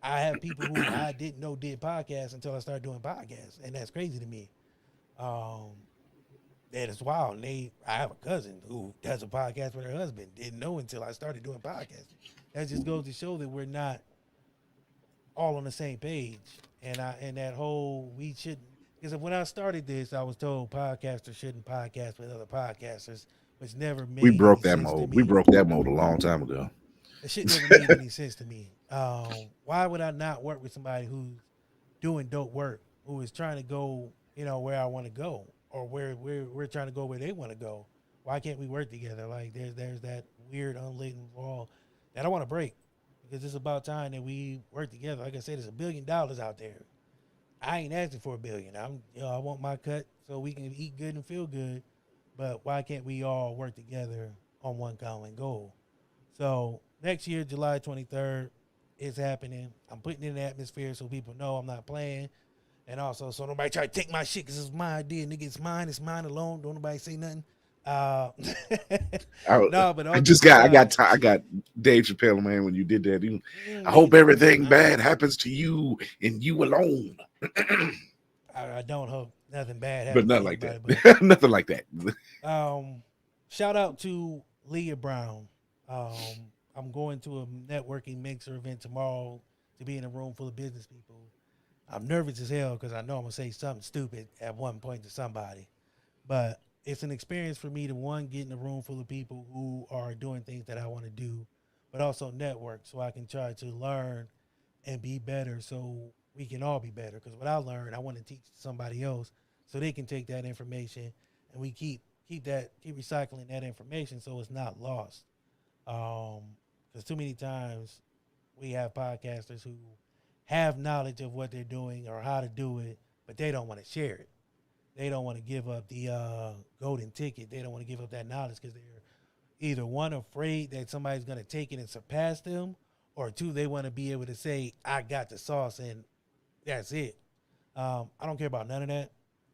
I have people who I didn't know did podcasts until I started doing podcasts, and that's crazy to me. That is wild. And I have a cousin who does a podcast with her husband. Didn't know until I started doing podcasts. That just goes to show that we're not all on the same page. And that whole, we shouldn't, because when I started this, I was told podcasters shouldn't podcast with other podcasters, which never made We broke any that sense to mold. me. We broke that mold a long time ago. That shit never made any sense to me. Why would I not work with somebody who's doing dope work, who is trying to go, you know, where I want to go, or where we're trying to go where they want to go? Why can't we work together? Like there's that weird unwritten wall that I want to break, because it's about time that we work together. Like I said, there's $1 billion out there. I ain't asking for $1 billion. I want my cut so we can eat good and feel good. But why can't we all work together on one common goal? So next year, July 23rd, is happening. I'm putting it in the atmosphere so people know I'm not playing. And also, so nobody try to take my shit, because it's my idea. Nigga, it's mine alone. Don't nobody say nothing. No, but I just got I got Dave Chappelle, man. When you did that, I hope everything bad happens to you and you alone. I don't hope nothing bad But happens not to like anybody, that. Nothing like that. shout out to Leah Brown. I'm going to a networking mixer event tomorrow to be in a room full of business people. I'm nervous as hell because I know I'm going to say something stupid at one point to somebody. But it's an experience for me to, one, get in a room full of people who are doing things that I want to do, but also network so I can try to learn and be better so we can all be better. Because what I learned, I want to teach somebody else so they can take that information, and we keep recycling that information so it's not lost. Because too many times we have podcasters who have knowledge of what they're doing or how to do it, but they don't want to share it. They don't want to give up the golden ticket. They don't want to give up that knowledge because they're either, one, afraid that somebody's going to take it and surpass them, or two, they want to be able to say, I got the sauce and that's it. I don't care about none of that.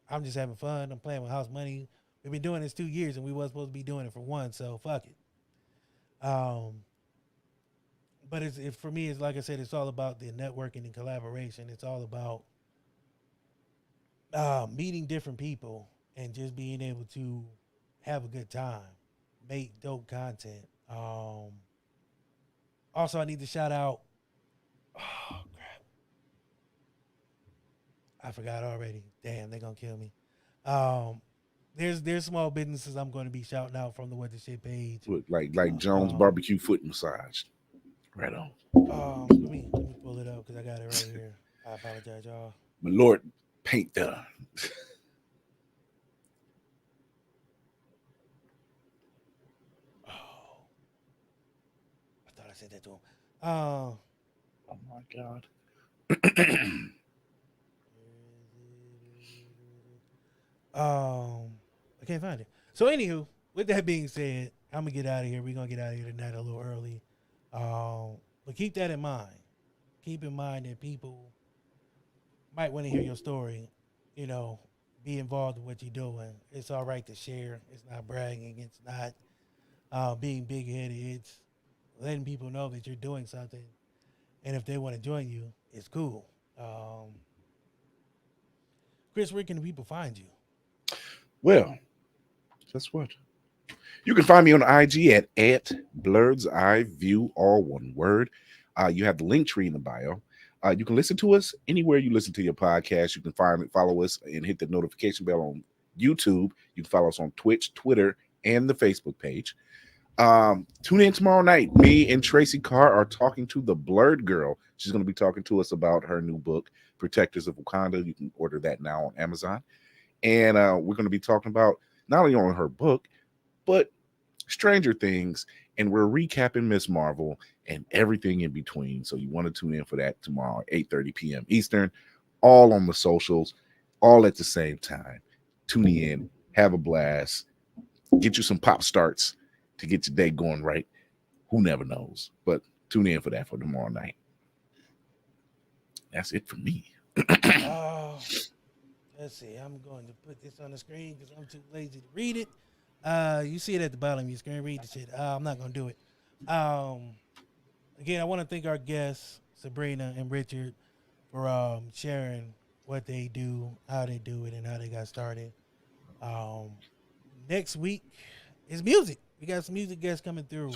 I'm just having fun. I'm playing with house money. We've been doing this 2 years and we wasn't supposed to be doing it for one, so fuck it. But for me, it's like I said, it's all about the networking and collaboration. It's all about meeting different people and just being able to have a good time, make dope content. Also, I need to shout out. Oh crap! I forgot already. Damn, they're gonna kill me. There's small businesses I'm going to be shouting out from the What the Shit page. Like Jones barbecue foot massage. Right on. Let me pull it up because I got it right here. I apologize, y'all. My Lord, paint done. Oh, I thought I said that to him. Oh my God. I can't find it. So, anywho, with that being said, I'm gonna get out of here. We're gonna get out of here tonight a little early. But keep that in mind. Keep in mind that people might want to hear your story, you know, be involved in what you're doing. It's all right to share. It's not bragging. It's not being big headed. It's letting people know that you're doing something, and if they want to join you, it's cool. Chris, where can people find you? Well, guess what? You can find me on IG at Blurred's Eye View, all one word. You have the link tree in the bio. You can listen to us anywhere you listen to your podcast. You can follow us and hit the notification bell on YouTube. You can follow us on Twitch, Twitter, and the Facebook page. Tune in tomorrow night. Me and Tracy Carr are talking to the Blurred Girl. She's going to be talking to us about her new book, Protectors of Wakanda. You can order that now on Amazon. And we're going to be talking about not only on her book, but Stranger Things. And we're recapping Miss Marvel and everything in between. So you want to tune in for that tomorrow at 8:30 p.m. Eastern, all on the socials, all at the same time. Tune in, have a blast, get you some pop starts to get your day going right. Who never knows? But tune in for that for tomorrow night. That's it for me. Let's see. I'm going to put this on the screen because I'm too lazy to read it. You see it at the bottom of your screen. Read the shit. I'm not going to do it. Again, I want to thank our guests, Sabrina and Richard, for sharing what they do, how they do it, and how they got started. Next week is music. We got some music guests coming through.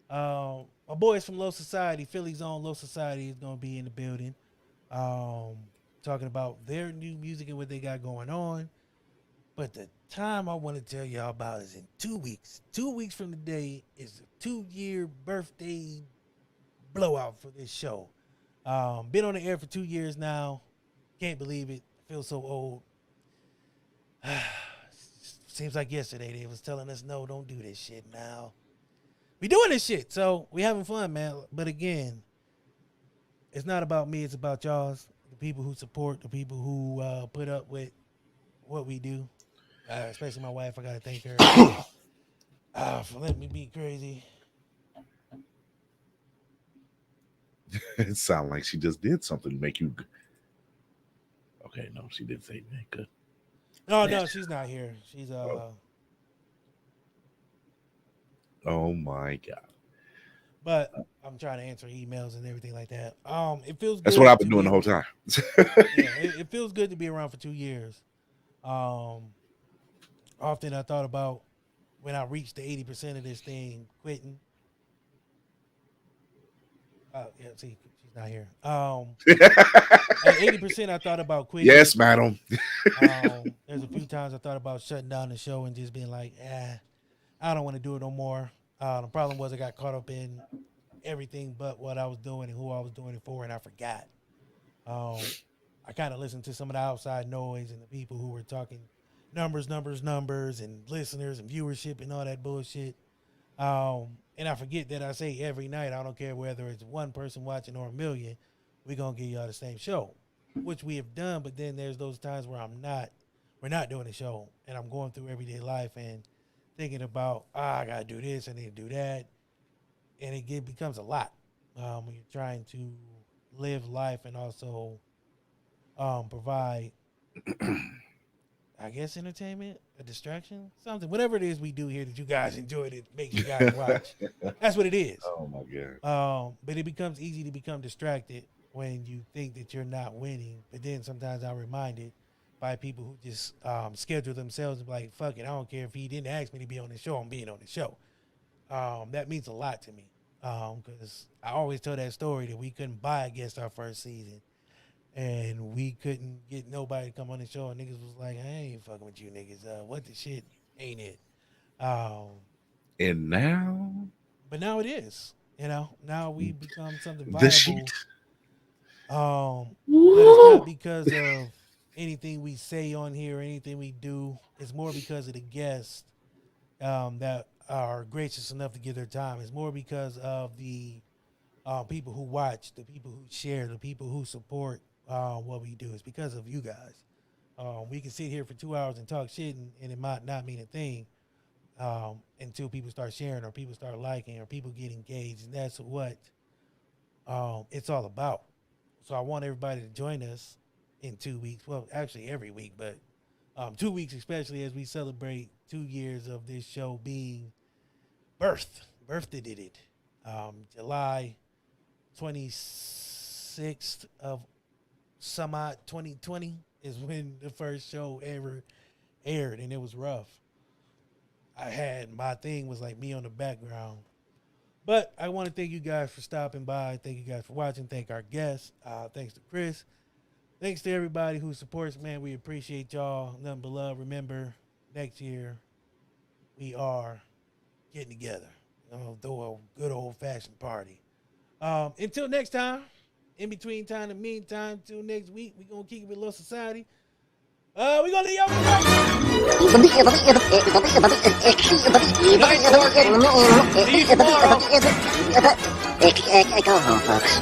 My boys from Low Society, Philly's own Low Society, is going to be in the building. Talking about their new music and what they got going on. But the time I want to tell y'all about is in 2 weeks. 2 weeks from today is a 2-year birthday blowout for this show. Been on the air for 2 years now. Can't believe it. I feel so old. Seems like yesterday they was telling us, no, don't do this shit now. We doing this shit, so we having fun, man. But again, it's not about me. It's about y'all, the people who support, the people who put up with what we do. Especially my wife. I got to thank her for letting me be crazy. It sounds like she just did something to make you. Okay, no, she didn't say that. Good. No, she's not here. She's Oh my God. But I'm trying to answer emails and everything like that. It feels good. That's what I've been doing the whole time. Yeah, it feels good to be around for 2 years. Often I thought about when I reached the 80% of this thing, quitting. Yeah, see, she's not here. At 80%, I thought about quitting. Yes, madam. There's a few times I thought about shutting down the show and just being like, I don't want to do it no more. The problem was I got caught up in everything but what I was doing and who I was doing it for, and I forgot. I kind of listened to some of the outside noise and the people who were talking numbers, and listeners and viewership and all that bullshit. And I forget that I say every night, I don't care whether it's one person watching or a million, we're going to give y'all the same show, which we have done. But then there's those times where we're not doing the show, and I'm going through everyday life and thinking about, I got to do this, I need to do that. And it becomes a lot when you're trying to live life and also provide, I guess, entertainment, a distraction, something, whatever it is we do here that you guys enjoy that makes you guys watch. That's what it is. Oh my God. But it becomes easy to become distracted when you think that you're not winning. But then sometimes I'm reminded by people who just schedule themselves and be like, fuck it, I don't care if he didn't ask me to be on the show, I'm being on the show. That means a lot to me. Because I always tell that story that we couldn't buy a guest our first season. And we couldn't get nobody to come on the show. And niggas was like, I ain't fucking with you niggas. What the shit ain't it? And now? But now it is. You know, now we become something The viable. shit. But it's not because of anything we say on here or anything we do. It's more because of the guests that are gracious enough to give their time. It's more because of the people who watch, the people who share, the people who support what we do. It's because of you guys. We can sit here for 2 hours and talk shit, and it might not mean a thing until people start sharing or people start liking or people get engaged. And that's what it's all about. So I want everybody to join us in 2 weeks. Well, actually every week, but 2 weeks, especially as we celebrate 2 years of this show being birthed it. July 26th of summer 2020 is when the first show ever aired, and it was rough. My thing was like me on the background. But I want to thank you guys for stopping by. Thank you guys for watching. Thank our guests. Thanks to Chris. Thanks to everybody who supports, man. We appreciate y'all. Nothing but love. Remember, next year, we are getting together. Throw a good old-fashioned party. Until next time, in between time and meantime, till next week, we're going to kick it with Low Society. We're going to leave y'all with Go home, folks.